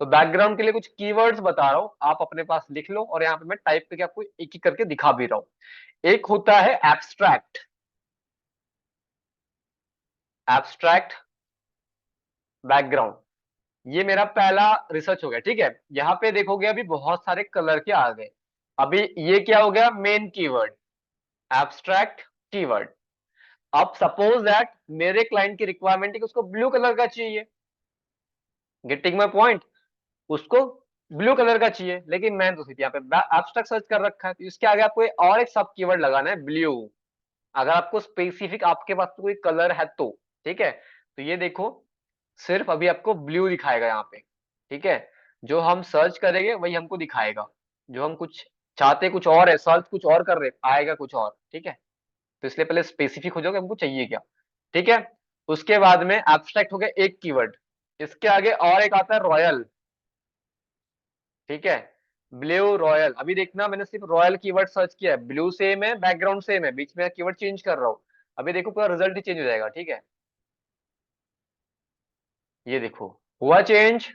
तो बैकग्राउंड के लिए कुछ कीवर्ड्स बता रहा हूं, आप अपने पास लिख लो, और यहाँ पे मैं टाइप करके आपको एक एक करके दिखा भी रहा हूं। एक होता है एब्स्ट्रैक्ट, एब्स्ट्रैक्ट बैकग्राउंड। ये मेरा पहला रिसर्च हो गया, ठीक है। यहाँ पे देखोगे अभी बहुत सारे कलर के आ गए। अभी ये क्या हो गया? Main keyword, abstract keyword. अब सपोज दैट मेरे क्लाइंट की रिक्वायरमेंट है कि उसको ब्लू कलर का चाहिए, गेटिंग माय पॉइंट, उसको ब्लू कलर का चाहिए, लेकिन मैंने तो सिर्फ यहाँ पे एब्स्ट्रैक्ट सर्च कर रखा है, तो इसके आगे आपको और एक सब कीवर्ड लगाना है, ब्लू। अगर आपको स्पेसिफिक आपके पास कोई कलर है तो, ठीक है। तो ये देखो, सिर्फ अभी आपको ब्लू दिखाएगा यहाँ पे, ठीक है। जो हम सर्च करेंगे वही हमको दिखाएगा। जो हम कुछ चाहते कुछ और है, सर्च कुछ और कर रहे, आएगा कुछ और, ठीक है। तो इसलिए पहले स्पेसिफिक हो जाओ कि हमको चाहिए क्या, ठीक है। उसके बाद में एब्स्ट्रैक्ट हो गया एक कीवर्ड। इसके आगे और एक आता है रॉयल, ठीक है। Blue royal. अभी देखना, मैंने सिर्फ रॉयल कीवर्ड सर्च किया है, ब्लू सेम है, बैकग्राउंड सेम है, बीच में कीवर्ड चेंज कर रहा हूँ। अभी देखो पूरा रिजल्ट ही चेंज हो जाएगा, ठीक है। ये देखो हुआ चेंज,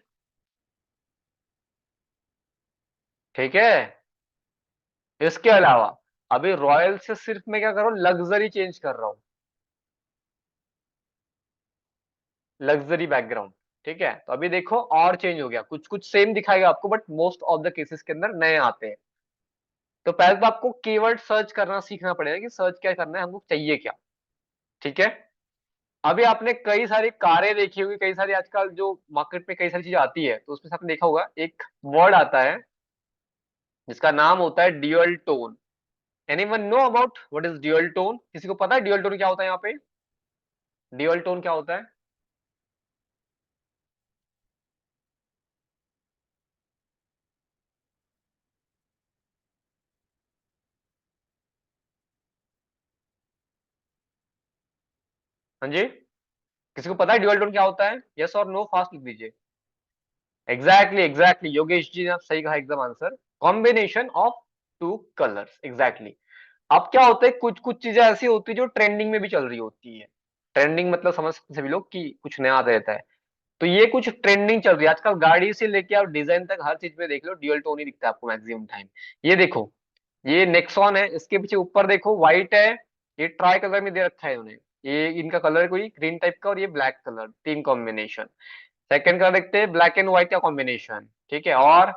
ठीक है। इसके अलावा अभी रॉयल से सिर्फ मैं क्या कर रहा हूँ, लग्जरी चेंज कर रहा हूँ, लग्जरी बैकग्राउंड, ठीक है। तो अभी देखो और चेंज हो गया, कुछ कुछ सेम दिखाएगा आपको, but most of the cases के अंदर नए आते हैं। तो पहले तो आपको कीवर्ड सर्च करना सीखना पड़ेगा कि सर्च क्या करना है, हमको चाहिए क्या, ठीक है। अभी आपने कई सारी कारें देखी होगी, कई सारी आजकल जो मार्केट में कई सारी चीजें आती है, तो उसमें से आपने देखा होगा एक वर्ड आता है जिसका नाम होता है dual tone. Anyone know about what is dual tone? किसी को पता है ड्यूअल टोन क्या होता है? यहाँ पे ड्यूअल टोन क्या होता है? हाँ जी, किसी को पता है ड्यूअल टोन क्या होता है? यस और नो, फास्ट लिख दीजिए। एग्जैक्टली एग्जैक्टली, योगेश जी ने आप सही कहा, एकदम answer. Combination of two colours, exactly. अब क्या होता है, कुछ कुछ चीजें ऐसी होती है जो ट्रेंडिंग में भी चल रही होती है। ट्रेंडिंग मतलब समझ सकते हैं सभी लोग कि कुछ नया आता रहता है। तो ये कुछ ट्रेंडिंग चल रही है आजकल, गाड़ी से लेके आप डिजाइन तक हर चीज में देख लो ड्यूअल टोन ही दिखता है आपको मैक्सिमम टाइम। ये देखो, ये नेक्सॉन है, इसके पीछे ऊपर देखो व्हाइट है, ये ट्राई कलर में दे रखा है उन्हें। ये इनका कलर कोई ग्रीन टाइप का, और ये ब्लैक कलर, तीन कॉम्बिनेशन। सेकंड कलर देखते हैं ब्लैक एंड व्हाइट का कॉम्बिनेशन, ठीक है। और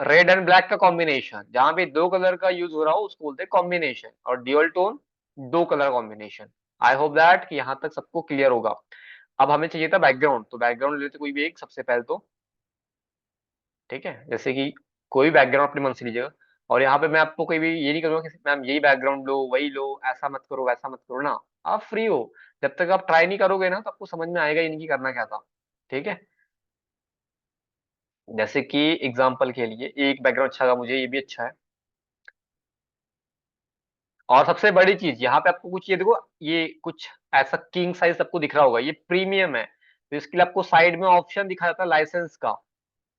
रेड एंड ब्लैक का कॉम्बिनेशन, जहां भी दो कलर का यूज हो रहा हो उसको बोलते हैं कॉम्बिनेशन। और ड्यूअल टोन, दो colour combination. I hope that कि यहाँ तक सबको क्लियर होगा। अब हमें चाहिए था बैकग्राउंड, तो बैकग्राउंड लेते कोई भी एक सबसे पहले तो, ठीक है। जैसे कि कोई बैकग्राउंड अपने मन से लीजिएगा। और यहाँ पे मैं आपको कोई भी ये नहीं करूंगा कि मैम यही बैकग्राउंड लो, वही लो, ऐसा मत करो, वैसा मत करो ना। आप फ्री हो, जब तक आप ट्राई नहीं करोगे ना तो आपको समझ में आएगा ही नहीं कि करना क्या था, ठीक है। जैसे कि एग्जाम्पल के लिए एक बैकग्राउंड अच्छा लगा मुझे, ये भी अच्छा है। और सबसे बड़ी चीज यहाँ पे आपको कुछ ये देखो, ये कुछ ऐसा किंग साइज आपको दिख रहा होगा, ये प्रीमियम है। तो इसके लिए आपको साइड में ऑप्शन दिखा जाता है लाइसेंस का,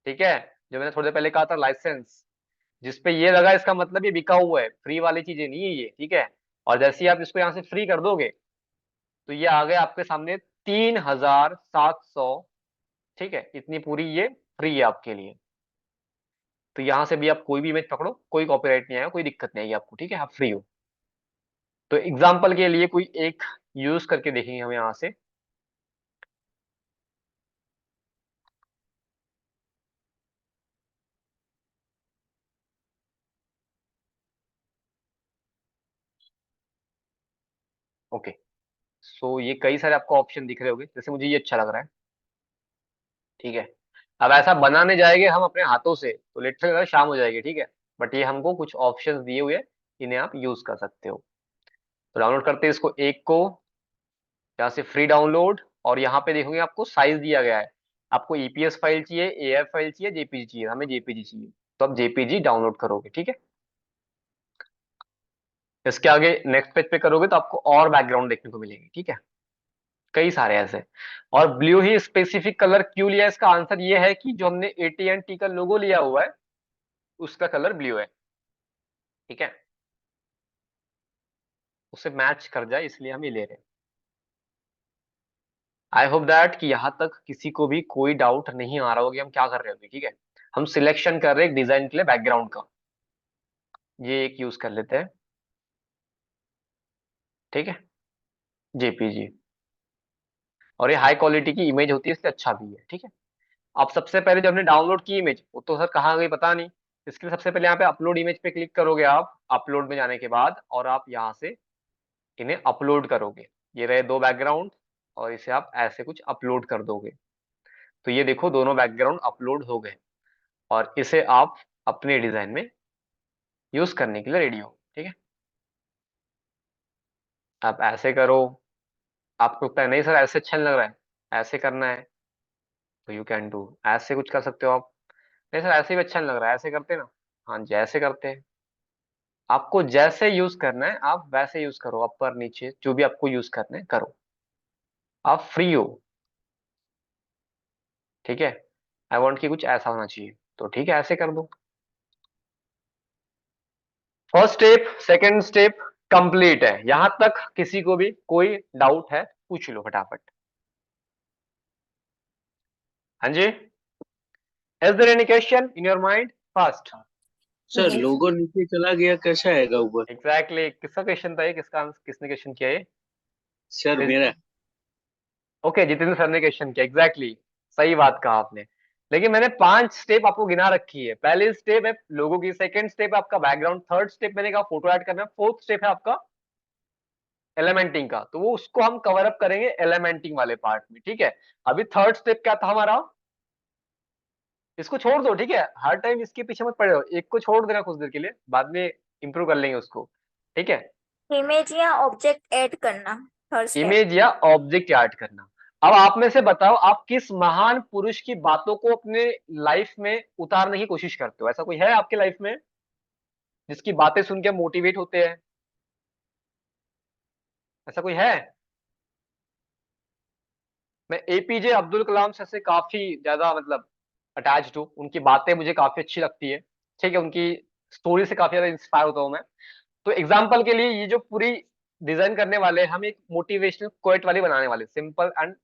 ठीक है, जो मैंने थोड़ी देर पहले कहा था लाइसेंस, जिसपे ये लगा इसका मतलब ये बिका हुआ है, फ्री वाली चीजें नहीं है ये, ठीक है। और जैसे ही आप इसको यहाँ से फ्री कर दोगे तो ये आ गया आपके सामने 3700, ठीक है, इतनी पूरी ये फ्री है आपके लिए। तो यहाँ से भी आप कोई भी इमेज पकड़ो, कोई कॉपीराइट नहीं आएगा, कोई दिक्कत नहीं आएगी आपको, ठीक है, आप फ्री हो। तो एग्जाम्पल के लिए कोई एक यूज करके देखेंगे हम यहाँ से। ओके, सो ये कई सारे आपको ऑप्शन दिख रहे होंगे, जैसे मुझे ये अच्छा लग रहा है, ठीक है। अब ऐसा बनाने जाएंगे हम अपने हाथों से तो लिटरली शाम हो जाएगी, ठीक है। बट ये हमको कुछ ऑप्शंस दिए हुए हैं, इन्हें आप यूज कर सकते हो। तो डाउनलोड करते हैं इसको, एक को यहाँ से फ्री डाउनलोड, और यहाँ पे देखोगे आपको साइज दिया गया है, आपको ईपीएस फाइल चाहिए, एएफ फाइल चाहिए, जेपीजी चाहिए, हमें जेपीजी चाहिए, तो आप जेपीजी डाउनलोड करोगे, ठीक है। इसके आगे नेक्स्ट पेज पे करोगे तो आपको और बैकग्राउंड देखने को मिलेंगे, ठीक है, कई सारे ऐसे। और ब्लू ही स्पेसिफिक कलर क्यों लिया, इसका आंसर ये है कि जो हमने एटीएनटी का लोगो लिया हुआ है उसका कलर ब्लू है, ठीक है, उसे मैच कर जाए इसलिए हम ये ले रहे हैं। आई होप दैट कि यहाँ तक किसी को भी कोई डाउट नहीं आ रहा होगा कि हम क्या कर रहे होंगे, ठीक है। हम सिलेक्शन कर रहे हैं एक डिजाइन के लिए बैकग्राउंड का, ये एक यूज कर लेते हैं, ठीक है, जेपीजी। और ये हाई क्वालिटी की इमेज होती है इसलिए अच्छा भी है, ठीक है। अब सबसे पहले जो हमने डाउनलोड की इमेज वो तो सर कहाँ गई पता नहीं, इसके लिए सबसे पहले यहाँ पे अपलोड इमेज पे क्लिक करोगे आप, अपलोड में जाने के बाद और आप यहाँ से इन्हें अपलोड करोगे, ये रहे दो बैकग्राउंड, और इसे आप ऐसे कुछ अपलोड कर दोगे, तो ये देखो दोनों बैकग्राउंड अपलोड हो गए, और इसे आप अपने डिजाइन में यूज करने के लिए रेडी हो, ठीक है। आप ऐसे करो, आपको लगता है नहीं सर ऐसे अच्छा नहीं लग रहा है, ऐसे करना है, तो यू कैन डू, ऐसे कुछ कर सकते हो आप। नहीं सर ऐसे भी अच्छा नहीं लग रहा है, ऐसे करते हैं ना, हाँ जी ऐसे करते हैं। आपको जैसे यूज करना है आप वैसे यूज करो, अपर नीचे जो भी आपको यूज करना है करो, आप फ्री हो, ठीक है। आई वांट कि कुछ ऐसा होना चाहिए, तो ठीक है ऐसे कर दो। First step second step complete है, यहां तक किसी को भी कोई डाउट है पूछ लो फटाफट। हाँ जी, is there any question in your mind first? Sir Yes. Logo नीचे चला गया, कैसा आएगा ऊपर? एग्जैक्टली किसका क्वेश्चन था ये, किसने क्वेश्चन किया ये? सर मेरा। ओके जितेंद्र सर ने क्वेश्चन किया, एग्जैक्टली सही बात कहा आपने। लेकिन मैंने 5 स्टेप आपको गिना रखी है, पहली स्टेप है लोगों की, सेकंड स्टेप है आपका बैकग्राउंड, थर्ड स्टेप मैंने कहा फोटो ऐड करना, फोर्थ स्टेप है आपका एलिमेंटिंग का, तो वो उसको हम कवर अप करेंगे एलिमेंटिंग वाले पार्ट में, ठीक है। अभी थर्ड स्टेप क्या था हमारा, इसको छोड़ दो, ठीक है, हर टाइम इसके पीछे मत पड़े हो, एक को छोड़ देना कुछ देर के लिए, बाद में इंप्रूव कर लेंगे उसको, ठीक है। इमेज या ऑब्जेक्ट ऐड करना, थर्ड स्टेप। इमेज या ऑब्जेक्ट ऐड करना। अब आप में से बताओ आप किस महान पुरुष की बातों को अपने लाइफ में उतारने की कोशिश करते हो, ऐसा कोई है आपके लाइफ में जिसकी बातें सुन के मोटिवेट होते हैं, ऐसा कोई है? मैं एपीजे अब्दुल कलाम सर से काफी ज्यादा मतलब अटैच्ड हूँ, उनकी बातें मुझे काफी अच्छी लगती है, ठीक है, उनकी स्टोरी से काफी ज्यादा इंस्पायर होता हूँ मैं। तो एग्जाम्पल के लिए ये जो पूरी डिजाइन करने वाले हम एक मोटिवेशनल कोट वाली बनाने वाले, सिंपल एंड,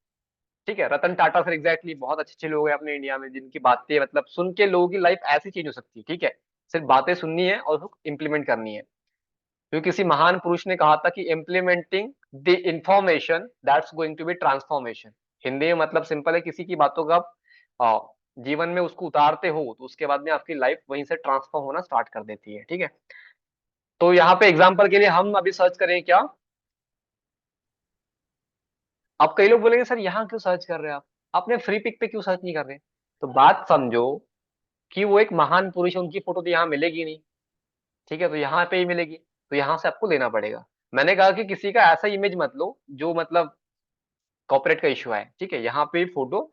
ठीक है। रतन टाटा सर एग्जैक्टली बहुत अच्छे अच्छे लोग हैं अपने इंडिया में जिनकी बातें मतलब सुन के लोगों की लाइफ ऐसी चेंज हो सकती है, ठीक है। सिर्फ बातें सुननी है और उसको इम्प्लीमेंट करनी है, क्योंकि किसी महान पुरुष ने कहा था कि implementing the information that's going to be transformation. Hindi में मतलब सिंपल है, किसी की बातों का आप जीवन में उसको उतारते हो तो उसके बाद में आपकी लाइफ वहीं से ट्रांसफॉर्म होना स्टार्ट कर देती है, ठीक है। तो यहाँ पे एग्जाम्पल के लिए हम अभी सर्च करें क्या, अब कई लोग बोलेंगे सर यहाँ क्यों सर्च कर रहे हैं आप, अपने फ्री पिक पे क्यों सर्च नहीं कर रहे? तो बात समझो कि वो एक महान पुरुष है, उनकी फोटो तो यहाँ मिलेगी नहीं, ठीक है, तो यहाँ पे ही मिलेगी, तो यहाँ से आपको लेना पड़ेगा। मैंने कहा कि किसी का ऐसा इमेज मत लो जो मतलब कॉपरेट का इशू है, ठीक है, यहाँ पे फोटो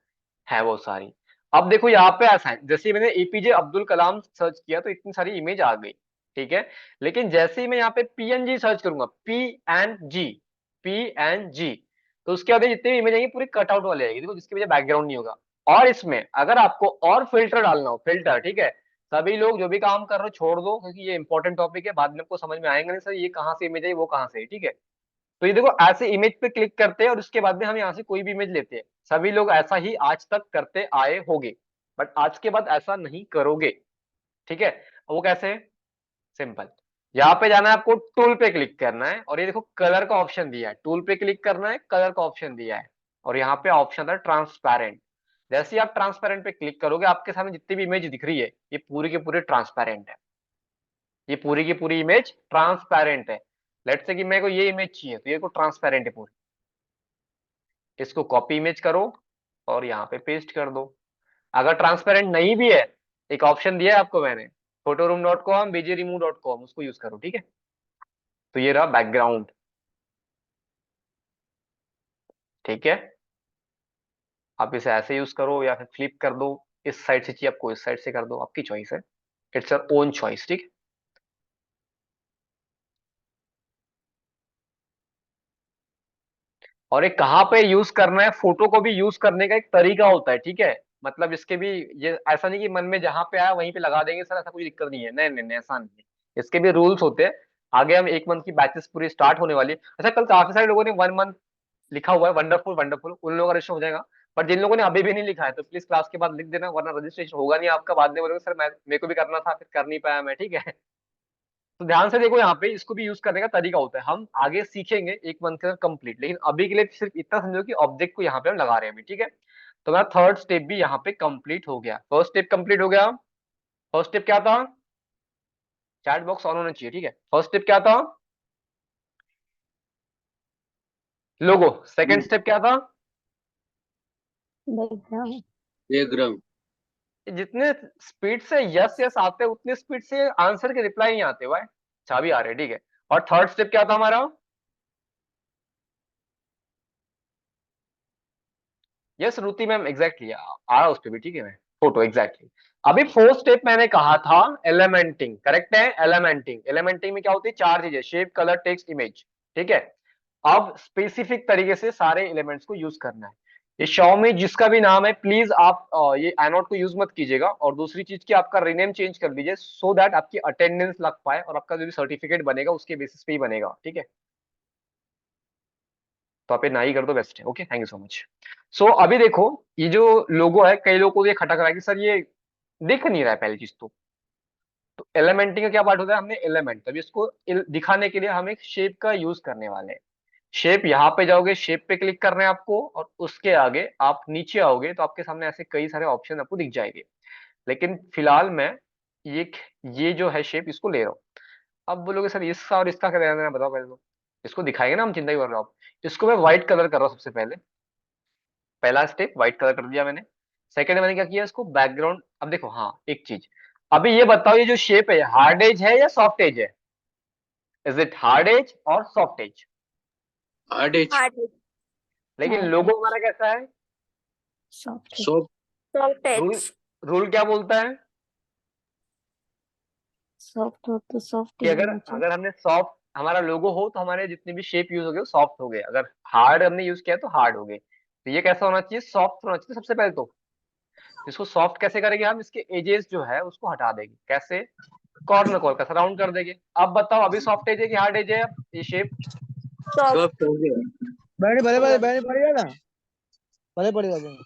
है वो सारी। अब देखो यहाँ पे ऐसा है, जैसे ही मैंने एपीजे अब्दुल कलाम सर्च किया तो इतनी सारी इमेज आ गई, ठीक है। लेकिन जैसे ही मैं यहाँ पे पीएनजी सर्च करूंगा, पी एन जी, तो उसके बाद जितनी भी इमेज आएंगी पूरी कटआउट वाली आएगी, देखो जिसकी वजह बैकग्राउंड नहीं होगा। और इसमें अगर आपको और फिल्टर डालना हो, फिल्टर, ठीक है, सभी लोग जो भी काम कर रहे हो छोड़ दो, क्योंकि ये इंपॉर्टेंट टॉपिक है, बाद में आपको समझ में आएगा नहीं सर ये कहाँ से इमेज है वो कहाँ से है, ठीक है। तो ये देखो ऐसे इमेज पे क्लिक करते हैं और उसके बाद में हम यहाँ से कोई भी इमेज लेते हैं। सभी लोग ऐसा ही आज तक करते आए होंगे, बट आज के बाद ऐसा नहीं करोगे, ठीक है। वो कैसे? सिंपल, यहाँ पे जाना है आपको, टूल पे क्लिक करना है और ये देखो कलर का ऑप्शन दिया है, टूल पे क्लिक करना है, कलर का ऑप्शन दिया है और यहाँ पे ऑप्शन है ट्रांसपेरेंट। जैसे ही आप ट्रांसपेरेंट पे क्लिक करोगे आपके सामने जितनी भी इमेज दिख रही है ये पूरी की पूरी ट्रांसपेरेंट है, ये पूरी की पूरी इमेज ट्रांसपेरेंट है। लेट्स से कि मेरे को ये इमेज चाहिए तो ये को ट्रांसपेरेंट है पूरी, इसको कॉपी इमेज करो और यहाँ पे पेस्ट कर दो। अगर ट्रांसपेरेंट नहीं भी है, एक ऑप्शन दिया है आपको मैंने, photoroom.com bgremove.com, उसको यूज करो, ठीक है। तो ये रहा बैकग्राउंड, ठीक है। आप इसे ऐसे यूज करो या फिर फ्लिप कर दो, इस साइड से चाहिए आपको इस साइड से कर दो, आपकी चॉइस है, इट्स योर ओन चॉइस, ठीक है। और एक कहाँ पे यूज करना है, फोटो को भी यूज करने का एक तरीका होता है, ठीक है। मतलब इसके भी, ये ऐसा नहीं कि मन में जहां पे आया वहीं पे लगा देंगे सर, ऐसा कोई दिक्कत नहीं है, नहीं नहीं नहीं, ऐसा नहीं है, इसके भी रूल्स होते हैं। आगे हम 1 मंथ की बैचेस पूरी स्टार्ट होने वाली है। अच्छा, कल काफी सारे लोगों ने 1 मंथ लिखा हुआ है, वंडरफुल वंडरफुल, उन लोगों का रजिस्टर हो जाएगा। पर जिन लोगों ने अभी भी नहीं लिखा है तो प्लीज क्लास के बाद लिख देना, वरना रजिस्ट्रेशन होगा नहीं आपका, बाद में बोलोगे सर मैं, मेरे को भी करना था फिर कर नहीं पाया मैं, ठीक है। तो ध्यान से देखो, यहाँ पे इसको भी यूज करने का तरीका होता है, हम आगे सीखेंगे 1 मंथ के कंप्लीट, लेकिन अभी के लिए सिर्फ इतना समझो कि ऑब्जेक्ट को यहाँ पे हम लगा रहे हैं अभी, ठीक है। तो मेरा थर्ड स्टेप भी यहाँ पे कंप्लीट हो गया, फर्स्ट स्टेप कंप्लीट हो गया। फर्स्ट स्टेप क्या था? चैट बॉक्स ऑन होना चाहिए, ठीक है। फर्स्ट स्टेप क्या था? लोगो। सेकंड स्टेप क्या था? बैकग्राउंड। बैकग्राउंड। जितने स्पीड से यस यस आते हैं उतने स्पीड से आंसर के रिप्लाई नहीं आते भाई, चाबी आ रहे हैं, ठीक है। और थर्ड स्टेप क्या था हमारा? यस श्रुति मैम, एग्जैक्टली आ रहा उस पे भी, ठीक है। मैं फोटो एग्जैक्टली अभी फोर्थ स्टेप मैंने कहा था एलिमेंटिंग, करेक्ट है। एलिमेंटिंग, एलिमेंटिंग में क्या होती है? 4 चीजें, शेप, कलर, टेक्स्ट, इमेज, ठीक है। अब स्पेसिफिक तरीके से सारे एलिमेंट्स को यूज करना है। ये Xiaomi जिसका भी नाम है, प्लीज आप ये iNote को यूज मत कीजिएगा, और दूसरी चीज की आपका रीनेम चेंज कर दीजिए, सो दैट आपकी अटेंडेंस लग पाए और आपका जो भी सर्टिफिकेट बनेगा उसके बेसिस पे ही बनेगा, ठीक है। तो आप ये ना ही कर दो, बेस्ट है। Okay, thank you so much. So अभी देखो, ये जो लोगो है, कई लोगों को ये खटक रहा है कि सर ये दिख नहीं रहा है, पहली चीज तो एलिमेंटिंग का क्या पार्ट होता है? हमने एलिमेंट, तभी इसको दिखाने के लिए हम एक शेप का यूज करने वाले हैं। शेप, यहाँ पे जाओगे, शेप पे क्लिक करना है आपको, और उसके आगे आप नीचे आओगे तो आपके सामने ऐसे कई सारे ऑप्शन आपको दिख जाएंगे। लेकिन फिलहाल मैं ये ये जो है शेप, इसको ले रहा हूँ। अब बोलोगे सर इसका और इसका क्या लेना देना, बताओ पहले तो। इसको दिखाएंगे ना हम, चिंता ही कर रहे हो आप। इसको मैं व्हाइट कलर कर रहा हूँ सबसे पहले, पहला स्टेप व्हाइट कलर कर दिया मैंने। सेकंड मैंने क्या किया, इसको बैकग्राउंड। अब देखो, हाँ एक चीज, अभी ये बताओ, ये जो शेप है हार्ड एज है या सॉफ्ट एज है? इज इट हार्ड एज और soft edge? Hard edge. Hard लेकिन लोगो हमारा कैसा है? Soft. Soft. Soft rule, edge. Rule क्या बोलता है सॉफ्ट हो तो सॉफ्ट कि ही अगर होना चाहिए। अगर हमने सॉफ्ट हमारा लोगो हो तो हमारे जितने भी शेप यूज हो गए वो सॉफ्ट हो गए, अगर हार्ड हमने यूज किया तो हार्ड हो गए। तो ये कैसा होना चाहिए? सॉफ्ट होना चाहिए सबसे पहले तो। इसको सॉफ्ट कैसे करेंगे हम? इसके एजेस जो है उसको हटा देंगे, कैसे? कॉर्नर कॉल का राउंड कर देंगे। अब बताओ, अभी सॉफ्ट एज है कि हार्ड एज है ये शेप? सॉफ्ट। सॉफ्ट हो गया। बैठे भले भले बैठे पड़ेगा ना, भले पड़ेगा जाएंगे।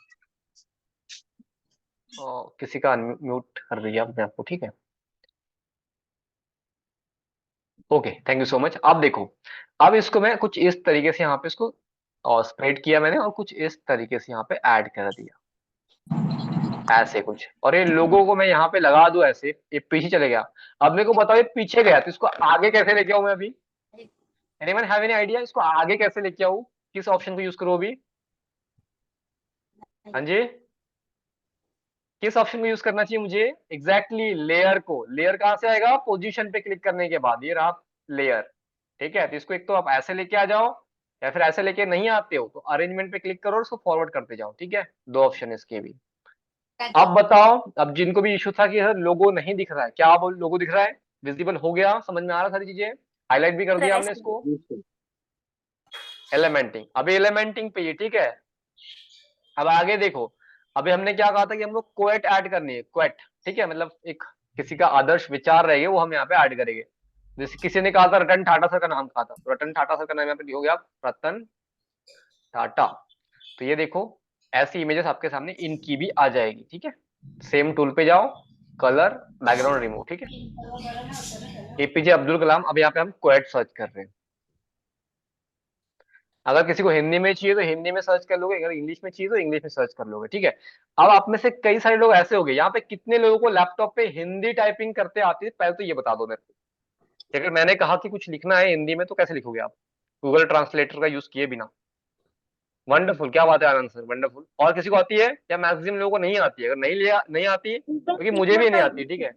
किसी का म्यूट कर दिया अपने आपको, ठीक है। Okay, thank you so much. अब देखो, अब इसको मैं कुछ इस तरीके से यहाँ पे इसको स्प्रेड किया मैंने, और कुछ इस तरीके से यहाँ पे ऐड कर दिया, ऐसे कुछ। और ये लोगों को मैं यहाँ पे लगा दूं ऐसे, ये पीछे चले गया। अब मेरे को बताओ, ये पीछे गया तो इसको आगे कैसे लेके आऊं मैं अभी? एनीवन हैव एनी आइडिया इसको आगे कैसे लेके आऊं? किस ऑप्शन को यूज करूं अभी? हाँ जी, किस ऑप्शन को यूज करना चाहिए मुझे? एग्जैक्टली लेयर को। लेयर कहाँ से आएगा? पोजीशन पे क्लिक करने के बाद, ये रहा लेयर, ठीक है। तो इसको एक तो आप ऐसे लेके आ जाओ, या फिर ऐसे लेके नहीं आते हो तो अरेंजमेंट पे क्लिक करो और उसको फॉरवर्ड करते जाओ, ठीक है। 2 ऑप्शन इसके भी। अब बताओ, अब जिनको भी इशू था कि सर लोगो नहीं दिख रहा है, क्या अब लोगो दिख रहा है? विजिबल हो गया? समझ में आ रहा सारी चीजें? हाईलाइट भी कर दिया हमने फ्रेश। इसको। एलिमेंटिंग, अभी एलिमेंटिंग पे ये, ठीक है। अब आगे देखो, अभी हमने क्या कहा था कि हम लोग क्वेट ऐड करनी है, क्वेट, ठीक है, मतलब एक किसी का आदर्श विचार रहेगा वो हम यहाँ पे ऐड करेंगे। जैसे किसी ने कहा था रतन टाटा सर का नाम कहा था, तो रतन टाटा सर का नाम यहाँ पे लिखोगे आप, रतन टाटा। तो ये देखो ऐसी इमेजेस आपके सामने इनकी भी आ जाएगी, ठीक है। सेम टूल पे जाओ, कलर, बैकग्राउंड रिमूव, ठीक है। एपीजे अब्दुल कलाम, अब यहाँ पे हम क्वेट सर्च कर रहे हैं। अगर किसी को हिंदी में चाहिए तो हिंदी में सर्च कर लोगे, अगर इंग्लिश में चाहिए तो इंग्लिश में सर्च कर लोगे, ठीक है। अब आप में से कई सारे लोग ऐसे हो गए, यहाँ पे कितने लोगों को लैपटॉप पे हिंदी टाइपिंग करते आती है, पहले तो ये बता दो मेरे को। कि अगर मैंने कहा कि कुछ लिखना है हिंदी में तो कैसे लिखोगे आप, गूगल ट्रांसलेटर का यूज किए बिना? वंडरफुल, क्या बात है आनंद सर, वंडरफुल। और किसी को आती है या मैक्सिमम लोगों को नहीं आती है? अगर नहीं आती, क्योंकि मुझे भी नहीं आती, ठीक है,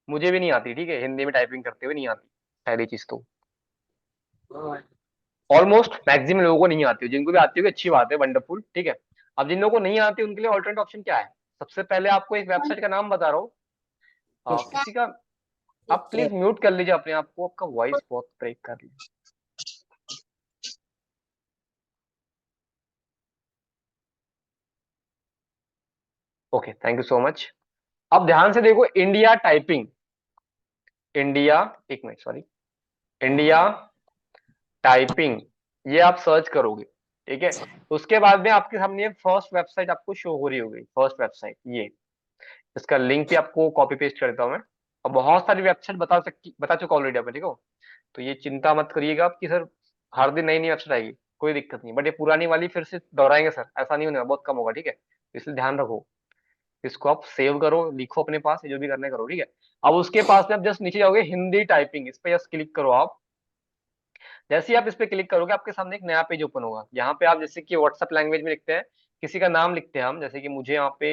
मुझे भी नहीं आती, ठीक है, हिंदी में टाइपिंग करते हुए नहीं आती पहली चीज तो। ऑलमोस्ट मैक्सिमम लोगों को नहीं आती है, जिनको भी आती होगी अच्छी बात है, वंडरफुल, ठीक है। अब जिन लोगों को नहीं आती उनके लिए ऑल्टरनेट ऑप्शन क्या है? सबसे पहले आपको एक वेबसाइट का नाम बता रहा हूँ, किसी का, आप प्लीज म्यूट कर लीजिए अपने आप को, आपका वॉइस बहुत ब्रेक कर रही है। Okay, thank you so much. अब ध्यान से देखो, इंडिया टाइपिंग, इंडिया, एक मिनट सॉरी, इंडिया टाइपिंग, ये आप सर्च करोगे, ठीक है। उसके बाद में आपके सामने ये फर्स्ट वेबसाइट आपको शो हो रही होगी, फर्स्ट वेबसाइट ये, इसका लिंक भी आपको कॉपी पेस्ट कर देता हूं मैं। और बहुत सारी वेबसाइट बता चुका ऑलरेडी आपने, ठीक हो। तो ये चिंता मत करिएगा आप कि सर हर दिन नई नई वेबसाइट आएगी, कोई दिक्कत नहीं, बट ये पुरानी वाली फिर से दोहराएंगे सर, ऐसा नहीं होने वाला, बहुत कम होगा, ठीक है। इसलिए ध्यान रखो, इसको आप सेव करो, लिखो अपने पास, जो भी करना है करो, ठीक है। अब उसके पास में आप जस्ट नीचे जाओगे, हिंदी टाइपिंग, इस पे जस्ट क्लिक करो आप। जैसे ही आप इस पे क्लिक करोगे आपके सामने एक नया पेज ओपन होगा। यहाँ पे आप जैसे कि व्हाट्सएप लैंग्वेज में लिखते हैं, किसी का नाम लिखते हैं हम, जैसे कि मुझे यहाँ पे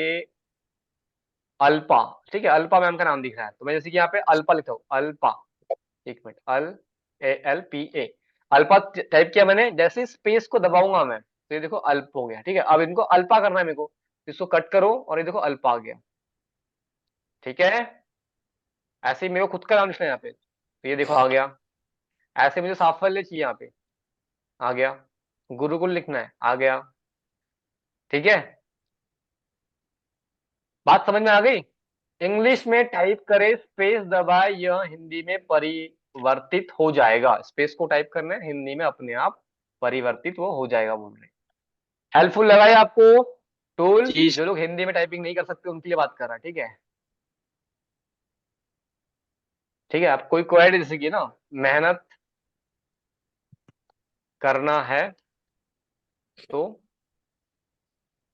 अल्पा, ठीक है, अल्पा मैम का नाम दिख रहा है, तो मैं जैसे कि यहाँ पे अल्पा लिखता हूँ, अल्पा, एक मिनट, ALPA, अल्पा टाइप किया मैंने, जैसे स्पेस को दबाऊंगा मैं तो ये देखो अल्प हो गया, ठीक है। अब इनको अल्पा करना है मेरे को, इसको कट करो और ये देखो अल्पा आ गया, ठीक है। ऐसे ही मेरे को खुद का नाम लिखना है यहाँ पे, तो ये देखो आ गया। ऐसे मुझे साफल्य चाहिए, यहाँ पे आ गया। गुरुकुल लिखना है, आ गया, ठीक है। बात समझ में आ गई? इंग्लिश में टाइप करे, स्पेस दबाए, यह हिंदी में परिवर्तित हो जाएगा। स्पेस को टाइप करना है, हिंदी में अपने आप परिवर्तित वो हो जाएगा, बोल रहे। हेल्पफुल लगा है आपको टूल? जी जो लोग हिंदी में टाइपिंग नहीं कर सकते उनके लिए बात कर रहा है, ठीक है, ठीक है। आप कोई क्वेरी जैसे कि ना, मेहनत करना है तो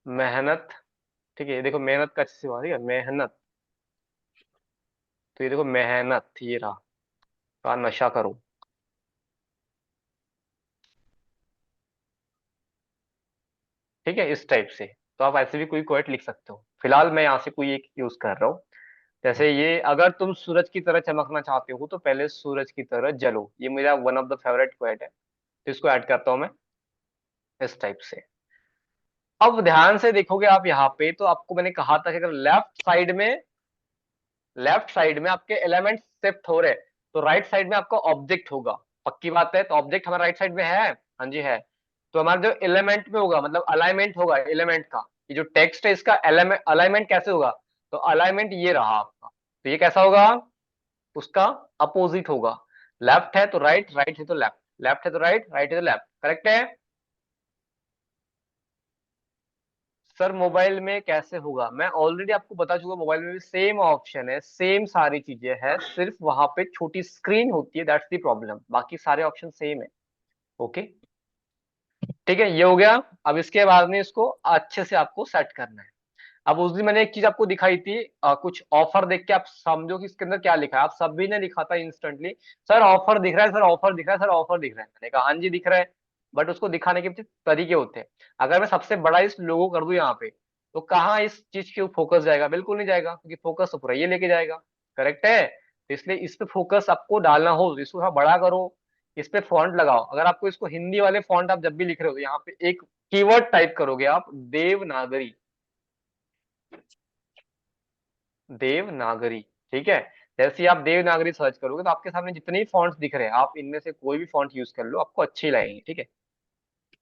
मेहनत, ठीक है, ये देखो मेहनत का अच्छे से हुआ, ठीक है, मेहनत, तो ये देखो मेहनत, ये रहा, का नशा करो, ठीक है, इस टाइप से। तो आप ऐसे भी कोई क्वेट लिख सकते हो। फिलहाल मैं यहाँ से कोई एक यूज कर रहा हूँ, जैसे ये, अगर तुम सूरज की तरह चमकना चाहते हो तो पहले सूरज की तरह जलो, ये मेरा वन ऑफ द फेवरेट क्वेट है, तो इसको ऐड करता हूं मैं इस टाइप से। अब ध्यान से देखोगे आप यहाँ पे, तो आपको मैंने कहा था कि अगर लेफ्ट साइड में आपके एलिमेंट शिफ्ट हो रहे तो राइट साइड में आपका ऑब्जेक्ट होगा, पक्की बात है। तो ऑब्जेक्ट हमारा राइट साइड में है, हाँ जी है। तो हमारा जो एलिमेंट में होगा, मतलब अलाइनमेंट होगा एलिमेंट का, ये जो टेक्स्ट है इसका अलाइनमेंट कैसे होगा, तो अलाइनमेंट ये रहा आपका, तो ये कैसा होगा, उसका अपोजिट होगा। लेफ्ट है तो राइट, राइट है तो लेफ्ट, लेफ्ट है तो राइट, राइट है तो लेफ्ट, करेक्ट है सर। मोबाइल में कैसे होगा, मैं ऑलरेडी आपको बता चुका, मोबाइल में भी सेम ऑप्शन है, सेम सारी चीजें हैं, सिर्फ वहां पे छोटी स्क्रीन होती है, दैट्स द प्रॉब्लम, बाकी सारे ऑप्शन सेम है। ओके, ठीक है, ये हो गया। अब इसके बाद में इसको अच्छे से आपको सेट करना है। अब उस दिन मैंने एक चीज आपको दिखाई थी, कुछ ऑफर देख के आप समझो कि इसके अंदर क्या लिखा है। आप सभी ने लिखा था इंस्टेंटली, सर ऑफर दिख रहा है, सर ऑफर दिख रहा है, सर ऑफर दिख रहा है। मैंने कहा हाँ जी दिख रहा है, बट उसको दिखाने के पीछे तरीके होते हैं। अगर मैं सबसे बड़ा इस लोगो कर दूं यहाँ पे, तो कहाँ इस चीज के फोकस जाएगा, बिल्कुल नहीं जाएगा, क्योंकि फोकस तो पूरा ये लेके जाएगा, करेक्ट है। तो इसलिए इस पे फोकस आपको डालना हो तो इसको थोड़ा बड़ा करो, इस पे फॉन्ट लगाओ। अगर आपको इसको हिंदी वाले फॉन्ट आप जब भी लिख रहे हो तो यहाँ पे एक कीवर्ड टाइप करोगे आप, देवनागरी, देवनागरी, ठीक है। जैसे ही आप देवनागरी सर्च करोगे तो आपके सामने जितने भी फॉन्ट्स दिख रहे हैं, आप इनमें से कोई भी फॉन्ट यूज कर लो, आपको अच्छे ही लगेंगे, ठीक है।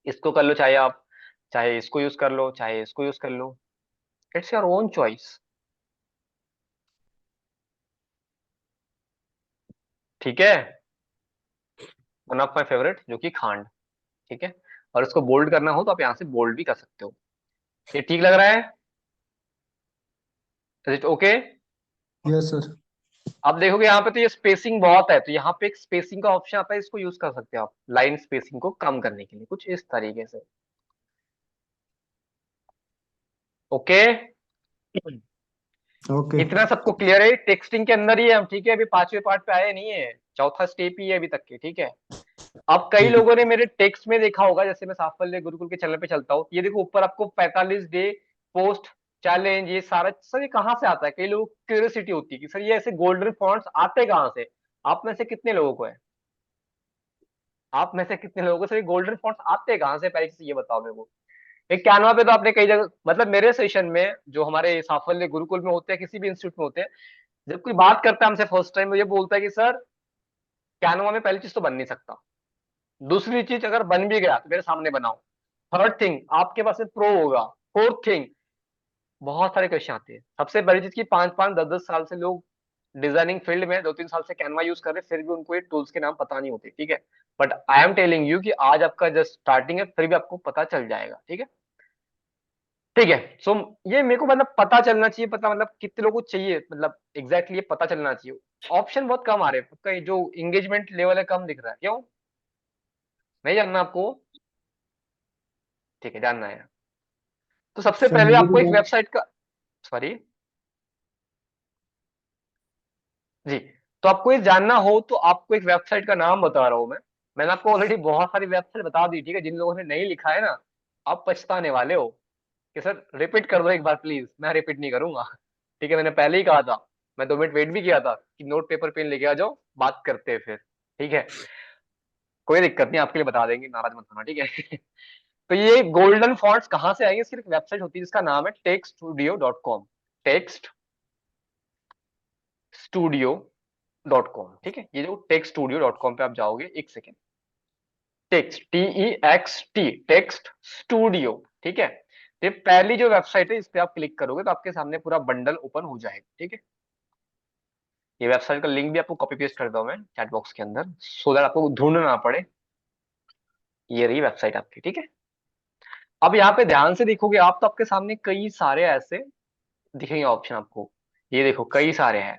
इसको कर लो, चाहे इसको यूज कर लो, चाहे इसको यूज कर लो, इट्स योर ओन चॉइस। ठीक है, वन ऑफ माई फेवरेट जो कि खांड। ठीक है, और इसको बोल्ड करना हो तो आप यहाँ से बोल्ड भी कर सकते हो। ये ठीक लग रहा है? Is it okay? Yes sir. अब देखोगे यहाँ पे तो ये स्पेसिंग बहुत है, तो यहाँ पे एक स्पेसिंग का ऑप्शन आता है, इसको यूज कर सकते हो आप लाइन स्पेसिंग को कम करने के लिए, कुछ इस तरीके से। ओके, ओके इतना सबको क्लियर है? टेक्सटिंग के अंदर ही है हम, ठीक है, अभी पांचवें पार्ट पे आए नहीं है, चौथा स्टेप ही है अभी तक के। ठीक है, अब कई ठीक है लोगों ने मेरे टेक्स्ट में देखा होगा, जैसे मैं साफल्य गुरुकुल के चैनल पे चलता हूँ, ये देखो ऊपर आपको 45 डे पोस्ट चैलेंज, ये सारा सर ये कहाँ से आता है? कई लोगों को क्यूरियोसिटी होती है कि सर ये ऐसे गोल्डन फॉन्ट्स आते कहाँ से? आप में से कितने लोगों को है? आप में से कितने लोगों को सर ये गोल्डन फॉन्ट्स आते कहाँ से? पहले चीज़ ये बताओ मेरे को। एक कैनवा पे तो आपने कई जगह, मतलब मेरे सेशन में जो हमारे साफल्य गुरुकुल में होते हैं, किसी भी इंस्टीट्यूट में होते हैं, जब कोई बात करता है हमसे फर्स्ट टाइम, मुझे बोलता है कि सर कैनवा में पहली चीज तो बन नहीं सकता, दूसरी चीज अगर बन भी गया तो मेरे सामने बनाओ, थर्ड थिंग आपके पास में प्रो होगा, फोर्थ थिंग बहुत सारे क्वेश्चन आते हैं। सबसे बड़ी चीज की 5-5 10-10 साल से लोग डिजाइनिंग फील्ड में 2-3 साल से कैनवा यूज कर रहे हैं, फिर भी उनको ये टूल्स के नाम पता नहीं होते। ठीक है, but I am telling you कि आज आपका जस्ट स्टार्टिंग है, फिर भी आपको पता चल जाएगा। ठीक है, ठीक है। सो ये मेरे को मतलब पता चलना चाहिए, पता मतलब कितने लोगों को चाहिए, मतलब एग्जैक्टली ये पता चलना चाहिए। ऑप्शन बहुत कम आ रहे हैं, आपका जो एंगेजमेंट लेवल है कम दिख रहा है, क्यों? नहीं जानना आपको? ठीक है, जानना है। तो सबसे सर पहले मुझे आपको भी एक वेबसाइट का, सॉरी जी, तो आपको ये जानना हो तो आपको एक वेबसाइट का नाम बता रहा हूं मैं। मैंने आपको ऑलरेडी बहुत सारी वेबसाइट बता दी, ठीक है, जिन लोगों ने नहीं लिखा है ना, आप पछताने वाले हो कि सर रिपीट कर दो एक बार प्लीज। मैं रिपीट नहीं करूंगा, ठीक है, मैंने पहले ही कहा था। मैं 2 मिनट वेट भी किया था कि नोट पेपर पेन लेके आ जाओ, बात करते हैं फिर। ठीक है, कोई दिक्कत नहीं, आपके लिए बता देंगे, नाराज मत होना। ठीक है तो ये गोल्डन फॉन्ट्स कहाँ से आएंगे? सिर्फ वेबसाइट होती है जिसका नाम है टेक्स्टस्टूडियो.com, टेक्स्टस्टूडियो.com। ठीक है, ये जो टेक्स्टस्टूडियो.com पे आप जाओगे, एक second, text TEXT text studio. ठीक है, तो ये पहली जो वेबसाइट है, इस पे आप क्लिक करोगे तो आपके सामने पूरा बंडल ओपन हो जाएगा। ठीक है, ये वेबसाइट का लिंक भी आपको कॉपी पेस्ट कर दूं मैं चैट बॉक्स के अंदर, सो दैट आपको ढूंढना ना पड़े। ये रही वेबसाइट आपकी। ठीक है, अब यहाँ पे ध्यान से देखोगे आप, तो आपके सामने कई सारे ऐसे दिखेंगे ऑप्शन आपको। ये देखो कई सारे हैं।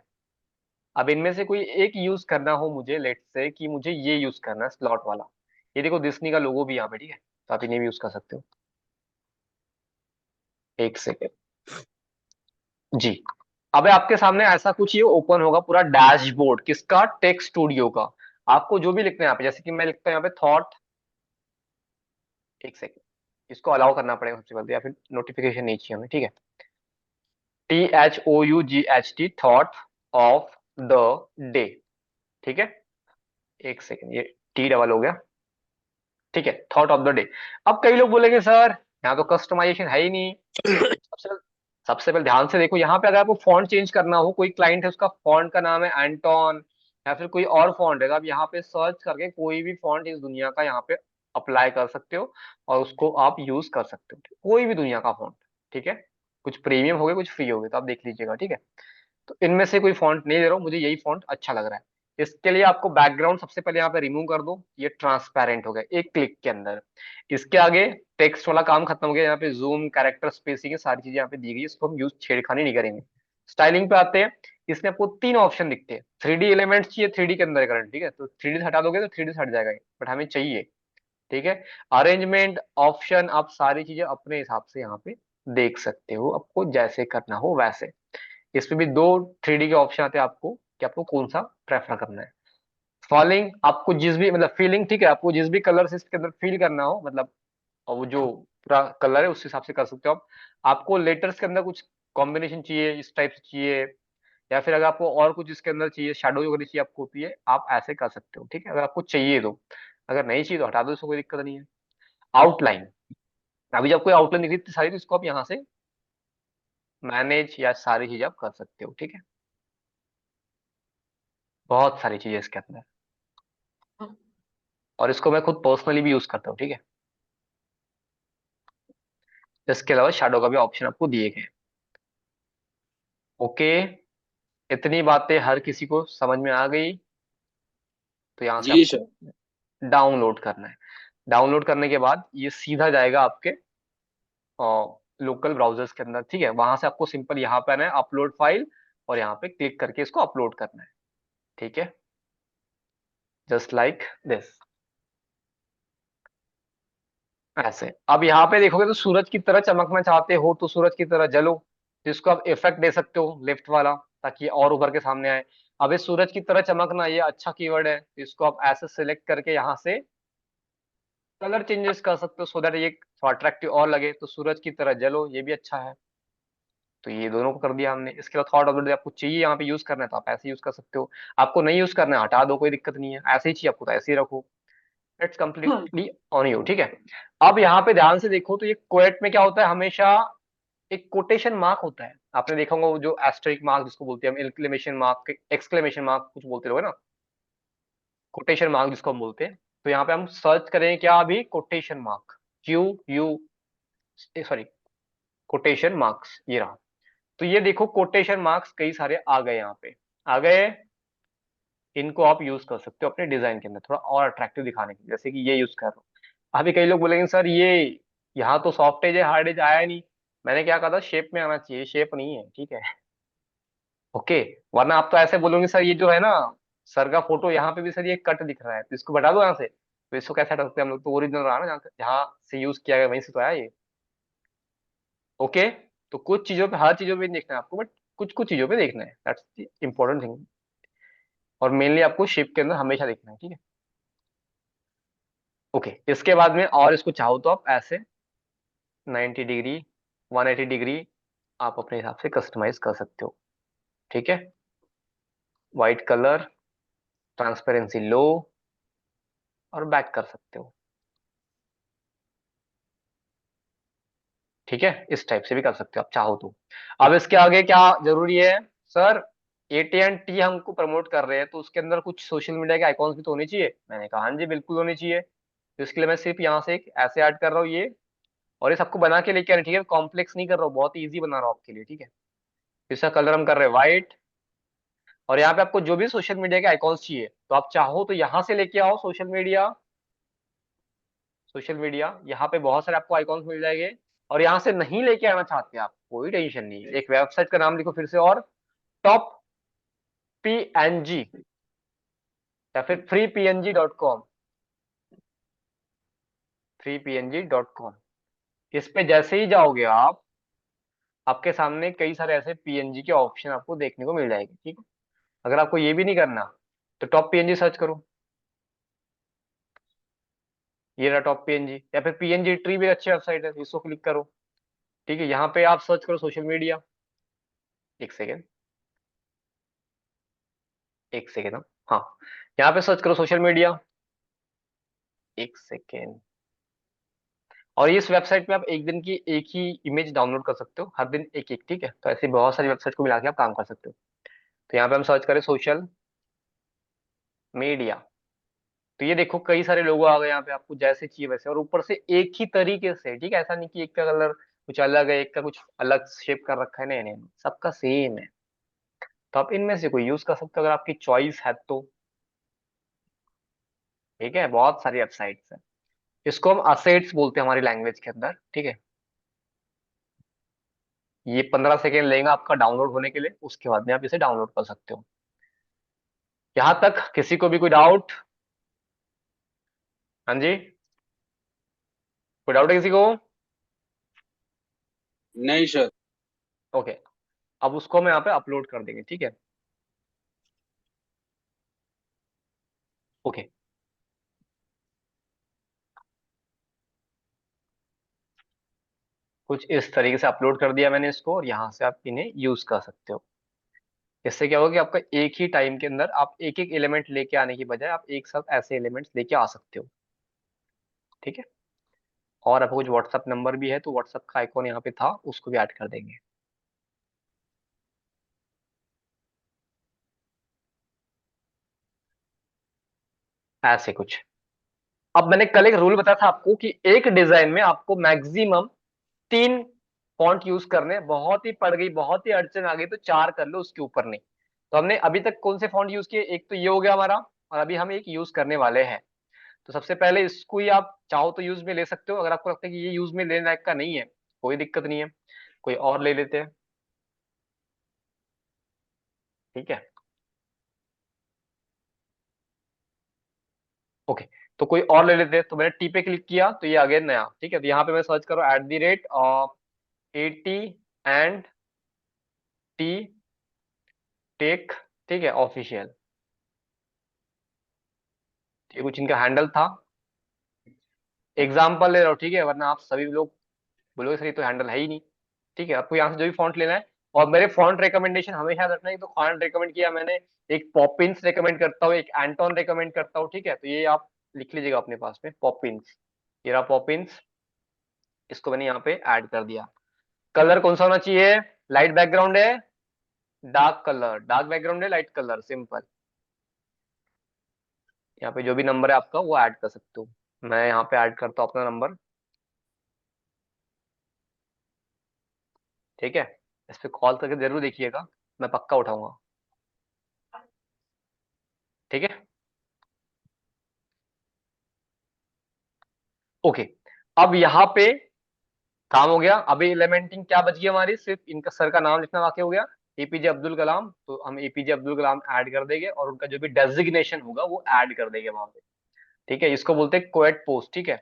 अब इनमें से कोई एक यूज करना हो मुझे, लेट से कि मुझे ये यूज करना है स्लॉट वाला, ये देखो डिज्नी का लोगो भी यहाँ पे। ठीक है, तो आप इन्हें भी यूज कर सकते हो। एक सेकेंड जी, अब आपके सामने ऐसा कुछ ये ओपन होगा, पूरा डैशबोर्ड किसका? टेक्स्ट स्टूडियो का। आपको जो भी लिखना है यहाँ पे, जैसे कि मैं लिखता हूँ यहाँ पे थॉट, एक सेकेंड, इसको अलाउ करना पड़ेगा सबसे पहले, या फिर नोटिफिकेशन नहीं चाहिए हमें। ठीक है, THOUGHT thought of the day. ठीक है, एक सेकेंड, ये T डबल हो गया। ठीक है, थॉट ऑफ द डे। अब कई लोग बोलेंगे सर यहाँ तो कस्टमाइजेशन है ही नहीं। सबसे सबसे पहले ध्यान से देखो, यहाँ पे अगर आपको फॉन्ट चेंज करना हो, कोई क्लाइंट है उसका फॉन्ट का नाम है एंटोन, या फिर कोई और फॉन्ट है, आप यहाँ पे सर्च करके कोई भी फॉन्ट इस दुनिया का यहाँ पे अप्लाई कर सकते हो, और उसको आप यूज कर सकते हो, कोई भी दुनिया का फॉन्ट। ठीक है, कुछ प्रीमियम हो गए, कुछ फ्री हो गए, तो आप देख लीजिएगा। ठीक है, तो इनमें से कोई फॉन्ट नहीं दे रहा हूँ, मुझे यही फॉन्ट अच्छा लग रहा है। इसके लिए आपको बैकग्राउंड सबसे पहले यहाँ पे रिमूव कर दो, ये ट्रांसपेरेंट हो गया एक क्लिक के अंदर। इसके आगे टेक्स्ट वाला काम खत्म हो गया, यहाँ पे जूम, कैरेक्टर स्पेसिंग, सारी चीजें यहाँ पे दी गई, इसको हम यूज छेड़खानी नहीं करेंगे। स्टाइलिंग पे आते हैं, इसमें आपको 3 ऑप्शन दिखते हैं। 3D एलिमेंट्स चाहिए, 3D के अंदर करंट। ठीक है, तो 3D हटा दोगे तो 3D हट जाएगा, बट हमें चाहिए। ठीक है, अरेंजमेंट ऑप्शन, आप सारी चीजें अपने हिसाब से यहाँ पे देख सकते हो, आपको जैसे करना हो वैसे। इसमें भी 2 3D के ऑप्शन आते हैं आपको, कि आपको कौन सा प्रेफर करना है। फॉलिंग, आपको जिस भी मतलब फीलिंग, ठीक है, आपको जिस भी कलर से इसके अंदर फील करना हो, मतलब वो जो पूरा कलर है उस हिसाब से कर सकते हो आप। आपको लेटर्स के अंदर कुछ कॉम्बिनेशन चाहिए, इस टाइप से चाहिए, या फिर अगर आपको और कुछ इसके अंदर चाहिए, शैडो वगैरह चाहिए आपको होती है, आप ऐसे कर सकते हो। ठीक है, अगर आपको चाहिए तो, अगर नहीं चाहिए तो हटा दो, इसको कोई दिक्कत नहीं है। आउटलाइन, अभी जब कोई आउटलाइन दिख रही है सारी, तो इसको आप यहाँ से मैनेज या सारी चीजें आप कर सकते हो। ठीक है, बहुत सारी चीजें इसके अंदर, और इसको मैं खुद पर्सनली भी यूज करता हूँ। ठीक है, इसके अलावा शैडो का भी ऑप्शन आपको दिए गए। ओके, इतनी बातें हर किसी को समझ में आ गई। तो यहाँ से जी सर। आपको डाउनलोड करना है। डाउनलोड करने के बाद ये सीधा जाएगा आपके लोकल ब्राउजर्स के अंदर, ठीक है। वहां से आपको सिंपल यहाँ पे आना है, अपलोड फाइल, और यहाँ पे क्लिक करके इसको अपलोड करना है, ठीक है, जस्ट लाइक दिस, ऐसे। अब यहाँ पे देखोगे तो सूरज की तरह चमकना चाहते हो तो सूरज की तरह जलो, जिसको आप इफेक्ट दे सकते हो लेफ्ट वाला, ताकि ये और उभर के सामने आए। अब इस सूरज की तरह चमकना ये अच्छा कीवर्ड है, तो इसको आप ऐसे सिलेक्ट करके यहाँ से कलर चेंजेस कर सकते हो, सो दैट ये थोड़ा अट्रैक्टिव और लगे। तो सूरज की तरह जलो ये भी अच्छा है, तो ये दोनों को कर दिया हमने। इसके बाद थॉट ऑफ द डे आपको चाहिए यहाँ पे यूज करना है तो आप ऐसे यूज कर सकते हो, आपको नहीं यूज करना है हटा दो, कोई दिक्कत नहीं है। ऐसे ही चाहिए आपको तो ऐसे ही रखो, इट्स कम्प्लीटली ऑन यू, ठीक है। अब यहाँ पे ध्यान से देखो तो ये क्वेट में क्या होता है, हमेशा एक कोटेशन मार्क होता है। आपने देखा होगा वो जो एस्टेरिक मार्क जिसको बोलते हैं हम, इंक्लेमेशन मार्क, एक्सक्लेमेशन मार्क कुछ बोलते रहोगे ना, कोटेशन मार्क जिसको हम बोलते हैं। तो यहाँ पे हम सर्च करें क्या, अभी quotation mark, Q U, sorry, quotation marks, ये रहा। तो ये देखो कोटेशन मार्क्स कई सारे आ गए, यहाँ पे आ गए। इनको आप यूज कर सकते हो अपने डिजाइन के अंदर थोड़ा और अट्रैक्टिव दिखाने के लिए, जैसे कि ये यूज कर रहा हूँ। अभी कई लोग बोलेंगे सर ये यहाँ तो सॉफ्ट एज है, हार्ड एज आया नहीं। मैंने क्या कहा था, शेप में आना चाहिए, शेप नहीं है, ठीक है। ओके, वरना आप तो ऐसे बोलोगे सर ये जो है ना सर का फोटो, यहाँ पे भी सर ये कट दिख रहा है, तो इसको बता दो यहाँ से। तो इसको कैसे हटा सकते हैं हम लोग, तो ओरिजिनल रहा ना, जहाँ से यूज किया गया वहीं से तो आया ये। ओके, तो कुछ चीजों पे, हर चीजों पे नहीं देखना है आपको, बट कुछ कुछ चीजों पे देखना है, दैट्स इंपॉर्टेंट थिंग। और मेनली आपको शेप के अंदर हमेशा देखना है, ठीक है। ओके, इसके बाद में और इसको चाहो तो आप ऐसे 90 डिग्री, 180 डिग्री आप अपने हिसाब से कस्टमाइज कर सकते हो, ठीक है। वाइट कलर, ट्रांसपेरेंसी लो, और बैक कर सकते हो, ठीक है। इस टाइप से भी कर सकते हो आप चाहो तो। अब इसके आगे क्या जरूरी है सर, AT&T हमको प्रमोट कर रहे हैं तो उसके अंदर कुछ सोशल मीडिया के आइकॉन्स भी तो होने चाहिए। मैंने कहा हाँ जी बिल्कुल होने चाहिए। तो इसके लिए मैं सिर्फ यहाँ से एक ऐसे ऐड कर रहा हूँ ये, और ये सबको बना के लेके आना, ठीक है। कॉम्प्लेक्स नहीं कर रहा हूँ, बहुत ईजी बना रहा हूँ आपके लिए, ठीक है। इसका कलर हम कर रहे हैं व्हाइट, और यहाँ पे आपको जो भी सोशल मीडिया के आइकॉन्स चाहिए तो आप चाहो तो यहाँ से लेके आओ सोशल मीडिया। सोशल मीडिया यहाँ पे बहुत सारे आपको आइकॉन्स मिल जाएंगे। और यहाँ से नहीं लेके आना चाहते आप, कोई टेंशन नहीं है, एक वेबसाइट का नाम लिखो फिर से, और टॉप PNG या फिर freepng.com, freepng.com। इस पे जैसे ही जाओगे आप, आपके सामने कई सारे ऐसे PNG के ऑप्शन आपको देखने को मिल जाएंगे, ठीक है। अगर आपको ये भी नहीं करना तो टॉप PNG सर्च करो, ये रहा टॉप PNG, या फिर PNG ट्री भी अच्छी वेबसाइट है, इसको क्लिक करो, ठीक है। यहाँ पे आप सर्च करो सोशल मीडिया, एक सेकेंड, एक सेकेंड, हाँ, यहाँ पे सर्च करो सोशल मीडिया, एक सेकेंड। और इस वेबसाइट पे आप एक दिन की एक ही इमेज डाउनलोड कर सकते हो, हर दिन एक एक, ठीक है। तो ऐसी बहुत सारी वेबसाइट को मिला के आप काम कर सकते हो। तो यहाँ पे हम सर्च करें सोशल मीडिया, तो ये देखो कई सारे लोगो आ गए यहाँ पे, आपको जैसे चाहिए वैसे, और ऊपर से एक ही तरीके से, ठीक है। ऐसा नहीं कि एक का कलर कुछ अलग है, एक का कुछ अलग शेप कर रखा है, नहीं नहीं, सबका सेम है। तो आप इनमें से कोई यूज कर सकते हो अगर आपकी चॉइस है तो, ठीक है। बहुत सारी वेबसाइट्स है, इसको हम असेट्स बोलते हैं हमारी लैंग्वेज के अंदर, ठीक है। ये 15 सेकेंड लेगा आपका डाउनलोड होने के लिए, उसके बाद में आप इसे डाउनलोड कर सकते हो। यहां तक किसी को भी कोई डाउट? हाँ जी, कोई डाउट है किसी को? नहीं सर। ओके, अब उसको हम यहाँ पे अपलोड कर देंगे, ठीक है। ओके, कुछ इस तरीके से अपलोड कर दिया मैंने इसको, और यहाँ से आप इन्हें यूज कर सकते हो। इससे क्या होगा कि आपका एक ही टाइम के अंदर आप एक एक एलिमेंट लेके आने की बजाय आप एक साथ ऐसे एलिमेंट्स लेके आ सकते हो, ठीक है। और आपको कुछ व्हाट्सअप नंबर भी है तो व्हाट्सअप का आइकॉन यहाँ पे था, उसको भी ऐड कर देंगे, ऐसे कुछ। अब मैंने कल एक रूल बताया था आपको कि एक डिजाइन में आपको मैक्सिमम 3 फॉन्ट यूज करने, बहुत ही पड़ गई, बहुत ही अड़चन आ गई तो 4 कर लो, उसके ऊपर नहीं। तो हमने अभी तक कौन से फॉन्ट यूज किए, एक तो ये हो गया हमारा, और अभी हम एक यूज करने वाले हैं। तो सबसे पहले इसको ही आप चाहो तो यूज में ले सकते हो, अगर आपको लगता है कि ये यूज में लेने लायक का नहीं है, कोई दिक्कत नहीं है, कोई और ले लेते हैं, ठीक है। ओके, तो कोई और ले लेते हैं। तो मैंने टी पे क्लिक किया तो ये आ गया नया, ठीक है। तो यहाँ पे मैं सर्च करूँ @80 एंड टी टेक, ठीक है, ऑफिशियल, ये कुछ इनका हैंडल था, एग्जाम्पल ले रहा हूँ, ठीक है, वरना आप सभी लोग बोलोगे सर ये तो हैंडल है ही नहीं, ठीक है। आपको यहाँ से जो भी फॉन्ट लेना है, और मेरे फॉन्ट रिकमेंडेशन हमेशा याद रखना है, तो फॉन्ट रिकमेंड किया मैंने, एक पॉपिंस रिकमेंड करता हूँ, एक एंटोन रिकमेंड करता हूँ, ठीक है। तो ये आप लिख लीजिएगा अपने पास में, पॉपिंस, ये रहा पॉपिंस, इसको मैंने यहाँ पे ऐड कर दिया। कलर कौन सा होना चाहिए, लाइट बैकग्राउंड है, डार्क कलर, डार्क बैकग्राउंड है, लाइट कलर, सिंपल। यहाँ पे जो भी नंबर है आपका वो ऐड कर सकते हो, मैं यहाँ पे ऐड करता हूँ अपना नंबर, ठीक है। इस पे कॉल करके जरूर देखिएगा, मैं पक्का उठाऊंगा, ठीक है। ओके, अब यहाँ पे काम हो गया। अभी इलेमेंटिंग क्या बच गई हमारी, सिर्फ इनका सर का नाम लिखना बाकी हो गया, एपीजे अब्दुल कलाम। तो हम एपीजे अब्दुल कलाम ऐड कर देंगे, और उनका जो भी डेजिग्नेशन होगा वो ऐड कर देंगे वहां पे, ठीक है। इसको बोलते हैं कोएट पोस्ट, ठीक है।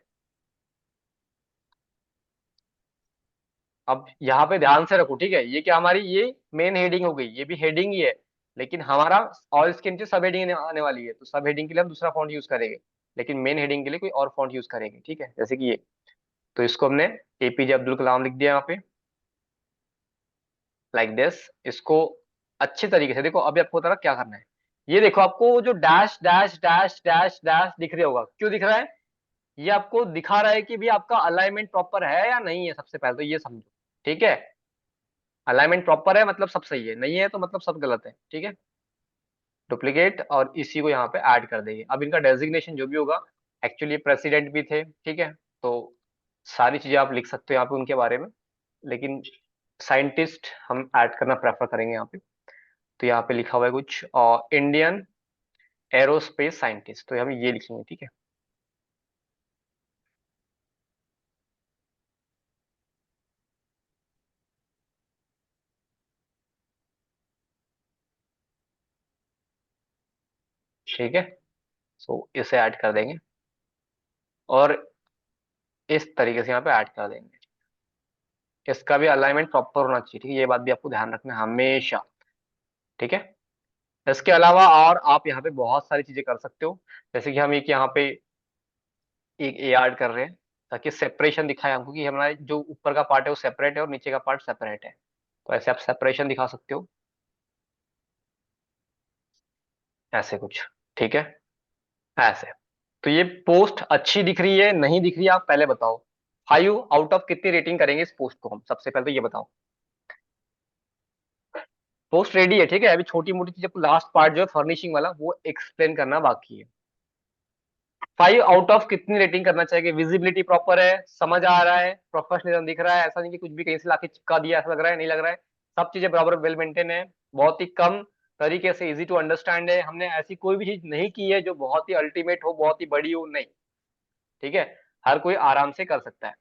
अब यहाँ पे ध्यान से रखो, ठीक है, ये क्या हमारी ये मेन हेडिंग हो गई, ये भी हेडिंग ही है, लेकिन हमारा और इसके नीचे सब हेडिंग आने वाली है, तो सब हेडिंग के लिए हम दूसरा फॉन्ट यूज करेंगे, लेकिन मेन हेडिंग के लिए कोई और फॉन्ट यूज करेंगे, ठीक है, जैसे कि ये। तो इसको हमने एपीजे अब्दुल कलाम लिख दिया यहाँ पे, लाइक दिस। इसको अच्छे तरीके से देखो, अभी आपको पता क्या करना है, ये देखो आपको जो dash dash dash dash dash दिख रहा होगा, क्यों दिख रहा है, ये आपको दिखा रहा है कि भी आपका अलाइनमेंट प्रॉपर है या नहीं है, सबसे पहले तो ये समझो, ठीक है। अलाइनमेंट प्रॉपर है मतलब सब सही है, नहीं है तो मतलब सब गलत है, ठीक है। डुप्लीकेट, और इसी को यहाँ पे ऐड कर देंगे। अब इनका डेजिग्नेशन जो भी होगा, एक्चुअली प्रेसिडेंट भी थे, ठीक है, तो सारी चीजें आप लिख सकते हो यहाँ पे उनके बारे में, लेकिन साइंटिस्ट हम ऐड करना प्रेफर करेंगे यहाँ पे। तो यहाँ पे लिखा हुआ है कुछ इंडियन एरोस्पेस साइंटिस्ट, तो हम ये लिखेंगे, ठीक है। ठीक है, सो इसे ऐड कर देंगे, और इस तरीके से यहाँ पे ऐड कर देंगे। इसका भी अलाइनमेंट प्रॉपर होना चाहिए, ठीक है, ये बात भी आपको ध्यान रखना है हमेशा, ठीक है। इसके अलावा और आप यहाँ पे बहुत सारी चीजें कर सकते हो, जैसे कि हम एक यहाँ पे एक ए ऐड कर रहे हैं, ताकि सेपरेशन दिखाए हमको कि हमारा जो ऊपर का पार्ट है वो सेपरेट है और नीचे का पार्ट सेपरेट है, तो ऐसे आप सेपरेशन दिखा सकते हो, ऐसे कुछ, ठीक है, ऐसे। तो ये पोस्ट अच्छी दिख रही है नहीं दिख रही है, आप पहले बताओ, 5 आउट ऑफ कितनी रेटिंग करेंगे इस पोस्ट को हम, सबसे पहले तो ये बताओ। पोस्ट रेडी है, ठीक है, अभी छोटी मोटी चीजें, लास्ट पार्ट जो है फर्निशिंग वाला वो एक्सप्लेन करना बाकी है। 5 आउट ऑफ कितनी रेटिंग करना चाहिए, विजिबिलिटी प्रॉपर है, समझ आ रहा है, प्रोफेशनलिज्म दिख रहा है, ऐसा नहीं कि कुछ भी कहीं से लाके चिपका दिया, ऐसा लग रहा है, नहीं लग रहा है, सब चीजें बराबर वेल मेंटेन है, बहुत ही कम तरीके से इजी टू अंडरस्टैंड है, हमने ऐसी कोई भी चीज नहीं की है जो बहुत ही अल्टीमेट हो, बहुत ही बड़ी हो, नहीं, ठीक है, हर कोई आराम से कर सकता है।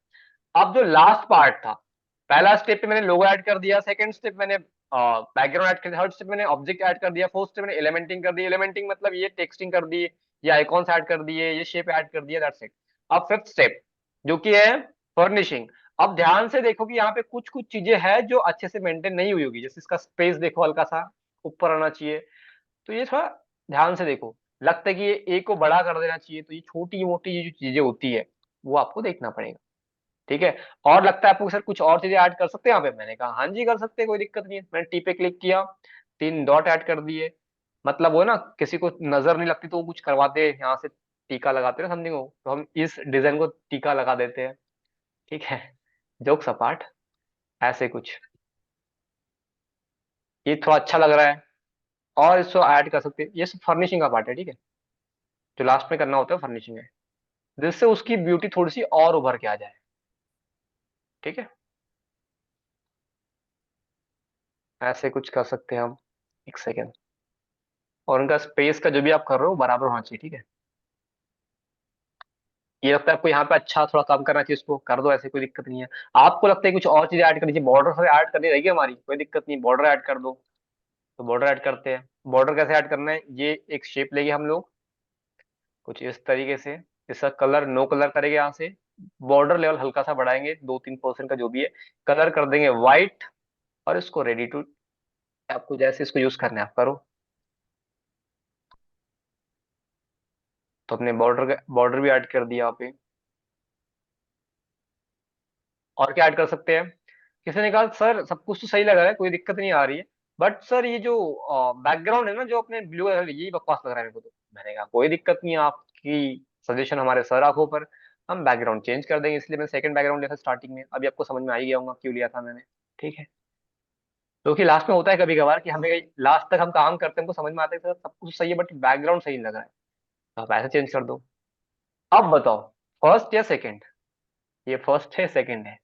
अब जो लास्ट पार्ट था, पहला स्टेप पे मैंने लोगो ऐड कर दिया, सेकंड स्टेप मैंने बैकग्राउंड ऐड कर दिया, थर्ड स्टेप मैंने ऑब्जेक्ट ऐड कर दिया, फोर्थ स्टेप मैंने एलिमेंटिंग कर दी, एलिमेंटिंग मतलब ये टेक्सटिंग कर दी, ये आइकॉन्स ऐड कर दिए, ये शेप ऐड कर दिया, दैट्स इट। अब फिफ्थ स्टेप जो कि है फर्निशिंग। अब ध्यान से देखो कि यहाँ पे कुछ कुछ चीजें हैं जो अच्छे से मेंटेन नहीं हुई होगी, जैसे इसका स्पेस देखो हल्का सा ऊपर आना चाहिए, तो ये थोड़ा ध्यान से देखो, लगता है कि ये ए को बड़ा कर देना चाहिए, तो ये छोटी मोटी जो चीजें होती है वो आपको देखना पड़ेगा, ठीक है। और लगता है आपको सर कुछ और चीजें ऐड कर सकते हैं यहाँ पे, मैंने कहा हाँ जी कर सकते हैं, कोई दिक्कत नहीं है। मैंने टी पे क्लिक किया, 3 डॉट ऐड कर दिए, मतलब वो ना किसी को नजर नहीं लगती तो वो कुछ करवाते यहाँ से टीका लगाते हैं ना समथिंग, हो तो हम इस डिजाइन को टीका लगा देते हैं, ठीक है, जोक्स अपार्ट, ऐसे कुछ, ये थोड़ा अच्छा लग रहा है, और इसको ऐड कर सकते हैं, ये सब फर्निशिंग का पार्ट है, ठीक है, जो लास्ट में करना होता है फर्निशिंग है, जिससे उसकी ब्यूटी थोड़ी सी और उभर के आ जाए, ठीक है। ऐसे कुछ कर सकते हैं हम। एक सेकेंड। और उनका स्पेस का जो भी आप कर रहे हो बराबर होना चाहिए, ठीक है। ये लगता है आपको यहाँ पे अच्छा थोड़ा कम करना चाहिए, इसको कर दो, ऐसे कोई दिक्कत नहीं है। आपको लगता है कुछ और चीजें ऐड करनी चाहिए, बॉर्डर से ऐड करनी रहेगी हमारी, कोई दिक्कत नहीं, बॉर्डर ऐड कर दो। तो बॉर्डर ऐड करते हैं। बॉर्डर कैसे ऐड करना है, ये एक शेप लेंगे हम लोग कुछ इस तरीके से। इसका कलर नो कलर करेंगे यहाँ से। बॉर्डर लेवल हल्का सा बढ़ाएंगे, 2-3% का जो भी है। कलर कर देंगे व्हाइट। और इसको रेडी टू, आपको जैसे इसको यूज करना है आप करो। तो अपने बॉर्डर भी ऐड कर दिया यहाँ पे। और क्या ऐड कर सकते हैं। किसी ने कहा सर सब कुछ तो सही लग रहा है, कोई दिक्कत नहीं आ रही है, बट सर ये जो बैकग्राउंड है ना जो अपने ब्लू कलर, यही बकवास लग रहा है मेरे को। तो मैंने कहा कोई दिक्कत नहीं है, आपकी सजेशन हमारे सर आंखों पर। हम बैकग्राउंड चेंज कर देंगे, इसलिए मैंने सेकंड बैकग्राउंड लिया था स्टार्टिंग में। अभी आपको समझ में आ ही गया होगा क्यों लिया था मैंने। ठीक है। क्योंकि लास्ट में होता है कभी कभार कि हमें लास्ट तक हम काम करते हैं, हमको समझ में आता है कि सर सब कुछ सही है बट बैकग्राउंड सही नहीं लग रहा है, तो आप ऐसे चेंज कर दो। अब बताओ फर्स्ट या सेकंड। ये फर्स्ट है सेकंड है,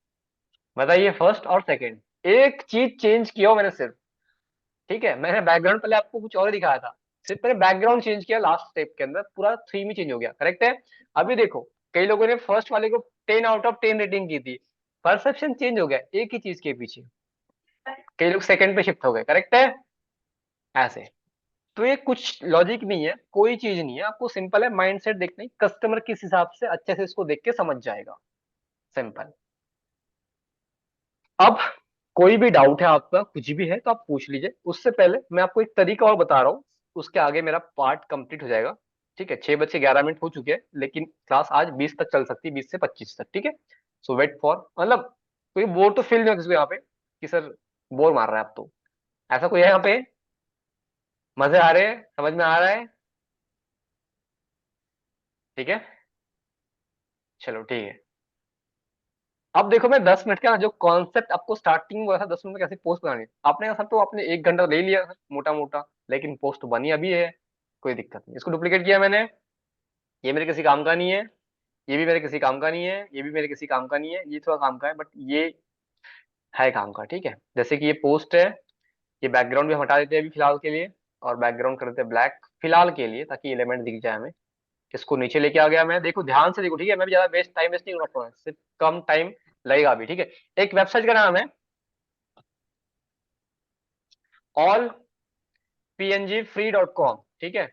बताइए फर्स्ट और सेकंड। एक चीज चेंज किया हो मैंने सिर्फ। ठीक है, मैंने बैकग्राउंड पहले आपको कुछ और ही दिखाया था। सिर्फ मैंने बैकग्राउंड चेंज किया लास्ट स्टेप के अंदर, पूरा थीम ही चेंज हो गया, करेक्ट है। अभी देखो, कई लोगों ने फर्स्ट वाले को 10 आउट ऑफ 10 रेटिंग की थी। परसेप्शन चेंज हो गया एक ही चीज के पीछे। कई लोग सेकंड पे शिफ्ट हो गए, करेक्ट है। ऐसे। तो ये कुछ लॉजिक नहीं है, कोई चीज नहीं है, आपको सिंपल है माइंडसेट देखना ही, कस्टमर किस हिसाब से अच्छे से इसको देख के समझ जाएगा। सिंपल। अब कोई भी डाउट है आपका, कुछ भी है तो आप पूछ लीजिए। उससे पहले मैं आपको एक तरीका और बता रहा हूँ, उसके आगे मेरा पार्ट कंप्लीट हो जाएगा। ठीक है, 6 बज के 11 मिनट हो चुके हैं, लेकिन क्लास आज 20 तक चल सकती है, 20 से 25 तक, ठीक है। सो वेट फॉर, मतलब कोई बोर तो फील नहीं हो किसी को यहाँ पे कि सर बोर मार रहा है आप तो। ऐसा कोई है यहाँ पे। मजे आ रहे हैं, समझ में आ रहा है। ठीक है, चलो ठीक है। अब देखो, मैं 10 मिनट का जो कॉन्सेप्ट आपको स्टार्टिंग में बोला था, 10 मिनट में कैसे पोस्ट बनानी है, आपने कहा सर तो आपने 1 घंटा ले लिया सर मोटा मोटा, लेकिन पोस्ट बनी अभी है। कोई दिक्कत नहीं, इसको डुप्लीकेट किया मैंने। ये मेरे किसी काम का नहीं है। ये भी मेरे किसी काम का नहीं है, ये भी मेरे किसी काम का नहीं है, ये थोड़ा काम का है बट ये है काम का, ठीक है। जैसे कि ये पोस्ट है, ये बैकग्राउंड भी हम हटा देते हैं अभी फिलहाल के लिए। और बैकग्राउंड कर देते हैं ब्लैक फिलहाल के लिए, ताकि एलिमेंट दिख जाए हमें। इसको नीचे लेके आ गया मैं, देखो ध्यान से देखो, ठीक है। मैं भी ज्यादा टाइम वेस्ट नहीं कर रहा हूँ, सिर्फ कम टाइम लगेगा अभी, ठीक है। एक वेबसाइट का नाम है allpngfree.com, ठीक है।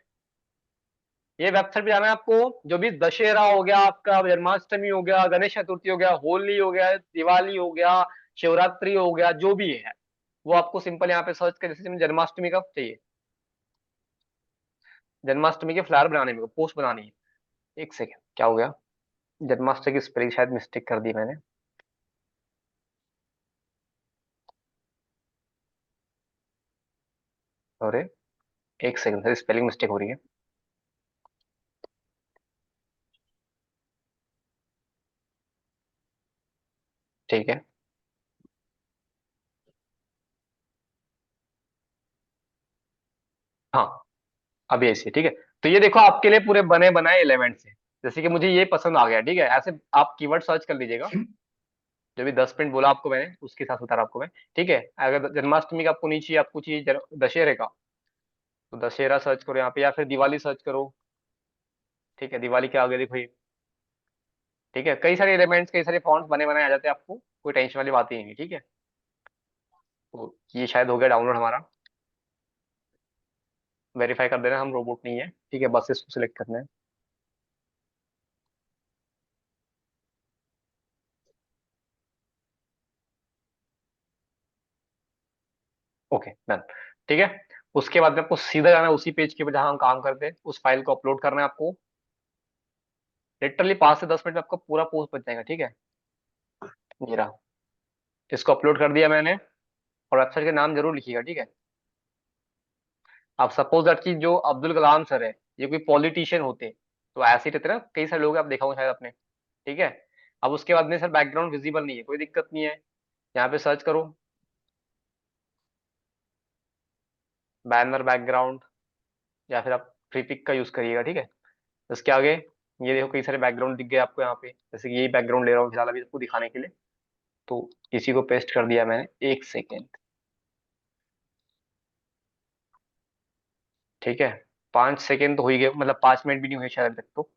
ये वेबसाइट पे जाना है आपको। जो भी दशहरा हो गया आपका, जन्माष्टमी हो गया, गणेश चतुर्थी हो गया, होली हो गया, दिवाली हो गया, शिवरात्रि हो गया, जो भी है वो आपको सिंपल यहाँ पे सर्च कर, जैसे जन्माष्टमी का चाहिए, जन्माष्टमी के फ्लायर बनाने में पोस्ट बनानी है। एक सेकेंड, क्या हो गया, जन्माष्टमी की स्पेलिंग शायद मिस्टेक कर दी मैंने। अरे एक सेकंड सर, स्पेलिंग मिस्टेक हो रही है। ठीक है, हाँ अभी ऐसे, ठीक है। तो ये देखो आपके लिए पूरे बने बनाए एलिमेंट्स है। जैसे कि मुझे ये पसंद आ गया, ठीक है। ऐसे आप कीवर्ड सर्च कर लीजिएगा। जो भी 10 मिनट बोला आपको मैंने, उसके साथ बता रहा आपको मैं, ठीक है। अगर जन्माष्टमी का आपको नहीं चाहिए, आपको चाहिए दशहरे का, तो दशहरा सर्च करो यहाँ पे, या फिर दिवाली सर्च करो। ठीक है, दिवाली के आगे देखो ये। ठीक है, कई सारे एलिमेंट्स, कई सारे फॉन्ट्स बने बनाए आ जाते हैं आपको, कोई टेंशन वाली बात ही नहीं है, ठीक है। तो ये शायद हो गया डाउनलोड हमारा। वेरीफाई कर देना, हम रोबोट नहीं है, ठीक है, बस इसको सिलेक्ट करना है। ओके डन, ठीक है। उसके बाद में आपको सीधा जाना है उसी पेज के ऊपर जहां हम काम करते हैं, उस फाइल को अपलोड करना है आपको। लिटरली 5 से 10 मिनट में आपका पूरा पोस्ट बन जाएगा, ठीक है। ये रहा, इसको अपलोड कर दिया मैंने। और वेबसाइट का नाम जरूर लिखिएगा, ठीक है। आप सपोज दैट कि जो अब्दुल कलाम सर है, ये कोई पॉलिटिशियन होते तो ऐसे ही रहते ना, कई सारे लोग आप देखा होगा शायद अपने, ठीक है। अब उसके बाद में सर बैकग्राउंड विजिबल नहीं है, कोई दिक्कत नहीं है। यहाँ पे सर्च करो बैनर बैकग्राउंड, या फिर आप फ्री पिक का यूज करिएगा, ठीक है। इसके आगे ये देखो कई सारे बैकग्राउंड दिख गए आपको यहाँ पे, जैसे कि यही बैकग्राउंड ले रहा हूँ फिलहाल अभी आपको दिखाने के लिए। तो इसी को पेस्ट कर दिया मैंने, एक सेकेंड। ठीक है, 5 सेकेंड तो हो ही गए, मतलब 5 मिनट भी नहीं हुए शायद अभी तक तो।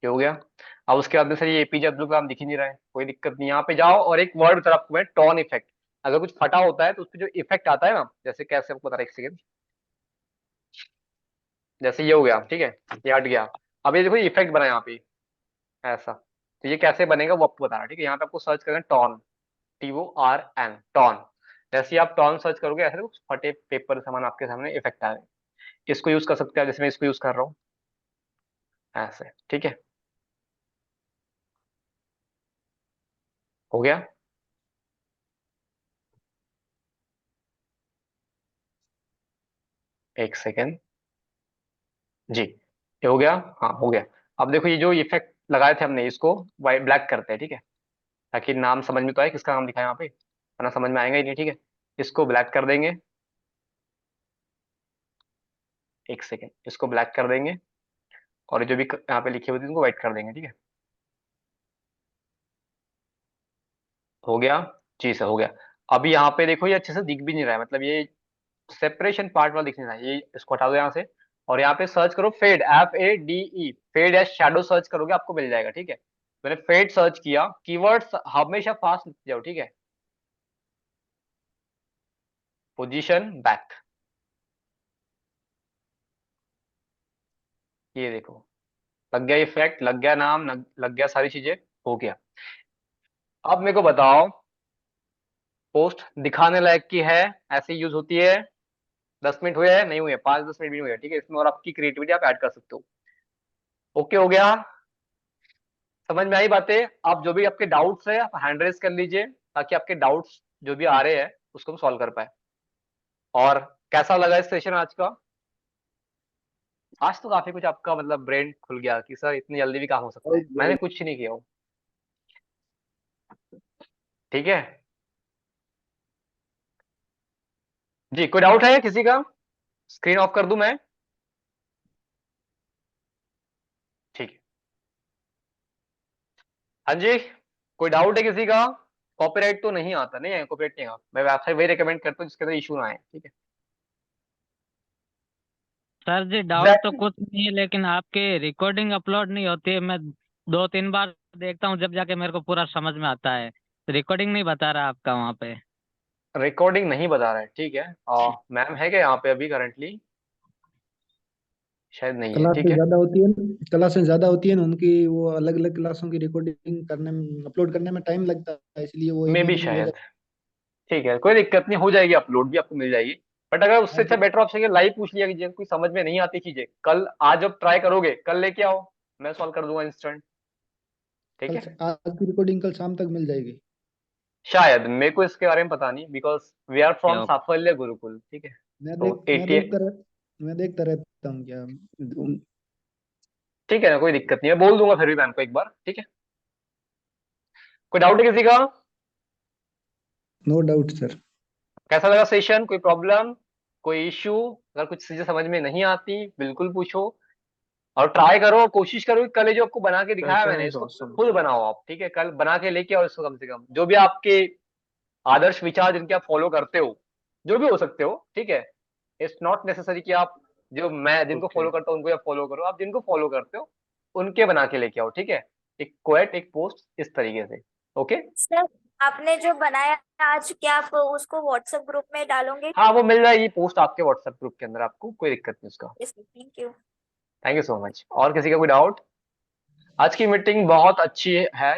ये हो गया। अब उसके बाद में सर ये एपीजे अब्दुल कलाम दिख ही नहीं रहा है, कोई दिक्कत नहीं, यहाँ पे जाओ और एक वर्ड बता आपको मैं, टॉन इफेक्ट। अगर कुछ फटा होता है तो उसपे जो इफेक्ट आता है ना, जैसे कैसे आपको बता रहा, एक सेकेंड, जैसे ये हो गया, ठीक है, ये हट गया। अब ये देखो इफेक्ट बना यहाँ पे ऐसा, तो ये कैसे बनेगा वो आपको बता रहा है, ठीक है। यहाँ पे आपको सर्च करना है टॉन, TORN, टॉन। जैसे ही आप टॉन सर्च करोगे ऐसे कुछ फटे पेपर सामान आपके सामने इफेक्ट आ गए। इसको यूज कर सकते हैं, जैसे मैं इसको यूज कर रहा हूँ ऐसे, ठीक है। हो गया। एक सेकेंड जी, ये हो गया। हाँ हो गया। अब देखो ये जो इफेक्ट लगाए थे हमने, इसको वाइट ब्लैक करते हैं, ठीक है, ताकि नाम समझ में तो आए किसका नाम दिखा है यहाँ पे, वरना समझ में आएगा ही नहीं, ठीक है। इसको ब्लैक कर देंगे, एक सेकेंड, इसको ब्लैक कर देंगे, और जो भी यहाँ पे लिखे हुए थे उनको व्हाइट कर देंगे, ठीक है। हो गया जी सर, हो गया। अभी यहाँ पे देखो ये अच्छे से दिख भी नहीं रहा है, मतलब ये सेपरेशन पार्ट वाला दिख नहीं रहा है, ये इसको हटा दो यहाँ से। और यहाँ पे सर्च करो फेड, FADE, फेड या शैडो सर्च करोगे आपको मिल जाएगा, ठीक है। मैंने फेड सर्च किया, कीवर्ड्स हमेशा फास्ट लिखते जाओ, ठीक है। पोजीशन बैक, ये देखो लग गया इफेक्ट, लग गया नाम, लग गया सारी चीजें, हो गया। अब मेरे को बताओ, पोस्ट दिखाने लायक की है, ऐसे यूज होती है, 10 मिनट हुए हैं नहीं हुए, 5-10 मिनट भी नहीं हुए, ठीक है। इसमें और आपकी क्रिएटिविटी आप ऐड कर सकते हो। ओके हो गया, समझ में आई बातें। आप जो भी आपके डाउट्स है आप हैंड रेज कर लीजिए, ताकि आपके डाउट्स जो भी आ रहे हैं उसको हम सॉल्व कर पाए। और कैसा लगा इस सेशन आज का? आज तो काफी कुछ आपका मतलब ब्रेन खुल गया कि सर इतनी जल्दी भी काम हो सकता है, मैंने कुछ नहीं किया हूँ, ठीक है जी। कोई डाउट है किसी का? स्क्रीन ऑफ कर दूं मैं? ठीक है, हाँ जी, कोई डाउट है किसी का? कॉपीराइट तो नहीं आता, नहीं है कॉपीराइट, नहीं आता, मैं वेबसाइट वही रिकमेंड करता हूँ जिसके अंदर इशू ना आए, ठीक है। सर जी डाउट तो Exactly. कुछ नहीं है, लेकिन आपकी रिकॉर्डिंग अपलोड नहीं होती है। मैं 2-3 बार देखता हूँ, जब जाके मेरे को पूरा समझ में आता है। रिकॉर्डिंग नहीं बता रहा आपका वहाँ पे। रिकॉर्डिंग नहीं बता रहा है, ठीक है। मैम है क्या यहाँ पे अभी करंटली? शायद नहीं है, ठीक क्लासेस है। ज्यादा होती है ना, क्लासेस ज्यादा होती है ना उनकी, वो अलग अलग क्लासों की रिकॉर्डिंग करने में, अपलोड करने में टाइम लगता है, इसलिए वो मे एक भी एक दिन हो शायद, जाता ठीक है, कोई दिक्कत नहीं, हो जाएगी, अपलोड भी आपको मिल जाएगी। बट अगर उससे है। अच्छा बेटर ऑप्शन है लाइव पूछ लिया कीजिए, कोई समझ में नहीं आती चीजें, कल आज जब ट्राई करोगे कल लेके आओ, मैं सॉल्व कर दूंगा इंस्टेंट, ठीक कल है। आज की रिकॉर्डिंग कल शाम तक मिल जाएगी। शायद, मेरे को इसके बारे में पता नहीं, because we are from okay. Saphalya Gurukul, ठीक है। तो 80, मैं देखता रहता हूँ क्या। ठीक है ना, कोई दिक्कत नहीं है, बोल दूंगा फिर भी मैम को एक बार, ठीक है। कोई डाउट है किसी का? No doubt sir. कैसा लगा सेशन? कोई प्रॉब्लम, कोई इश्यू? अगर कुछ चीजें समझ में नहीं आती बिल्कुल पूछो, और ट्राई करो, कोशिश करो कि कल ये जो आपको बना के दिखाया मैंने इसको खुद बनाओ आप, ठीक है। कल बना के लेके आओ इसको, कम से कम जो भी आपके आदर्श विचार जिनके आप फॉलो करते हो, जो भी हो सकते हो, ठीक है। इट्स नॉट नेसेसरी कि आप जो मैं जिनको फॉलो करता हूँ उनको आप फॉलो करो, आप जिनको फॉलो करते हो उनके बना के लेके आओ, ठीक है। एक क्वेट, एक पोस्ट, इस तरीके से। ओके, सर आपने जो बनाया है आज, क्या आप उसको व्हाट्सएप ग्रुप में डालोगे? हाँ वो मिल जाएगी पोस्ट आपके व्हाट्सएप ग्रुप के अंदर, आपको कोई दिक्कत नहीं उसका। Yes, thank you. Thank you so much. और किसी का कोई डाउट? आज की मीटिंग बहुत अच्छी है,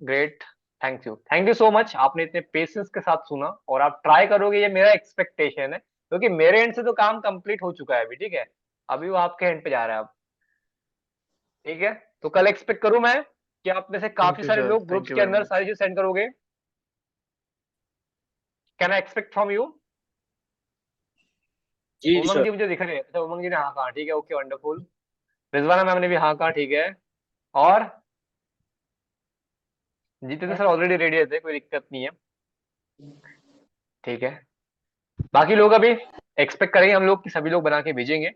great, thank you so much, आपने इतने पेशेंस के साथ सुना, और आप ट्राई करोगे, ये मेरा एक्सपेक्टेशन है, क्योंकि मेरे एंड से तो काम कंप्लीट हो चुका है अभी, ठीक है। अभी वो आपके एंड पे जा रहा है अब, ठीक है। तो कल एक्सपेक्ट करूं मैं कि आप में से काफी सारे लोग ग्रुप्स के अंदर सारी चीज सेंड करोगे। Can I expect from you? जी उमंग सर। जी मुझे दिख रहे हैं, अच्छा उमंग जी ने हाँ कहा, ठीक है, ओके वंडरफुल। रिजवाना मैम ने भी हाँ कहा, ठीक है। और जितेंद्र सर ऑलरेडी रेडी थे, कोई दिक्कत नहीं है, ठीक है। बाकी लोग अभी एक्सपेक्ट करेंगे हम लोग कि सभी लोग बना के भेजेंगे,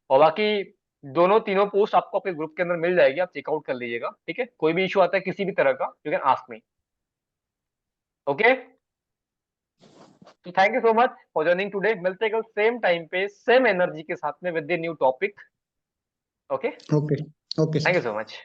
और बाकी दोनों तीनों पोस्ट आपको आपके ग्रुप के अंदर मिल जाएगी, आप चेकआउट कर लीजिएगा, ठीक है। कोई भी इशू आता है किसी भी तरह का, you can ask me, okay. तो thank you so much for joining today. मिलते हैं कल सेम टाइम पे सेम एनर्जी के साथ में with the new topic. Okay, okay okay thank you sir. So much.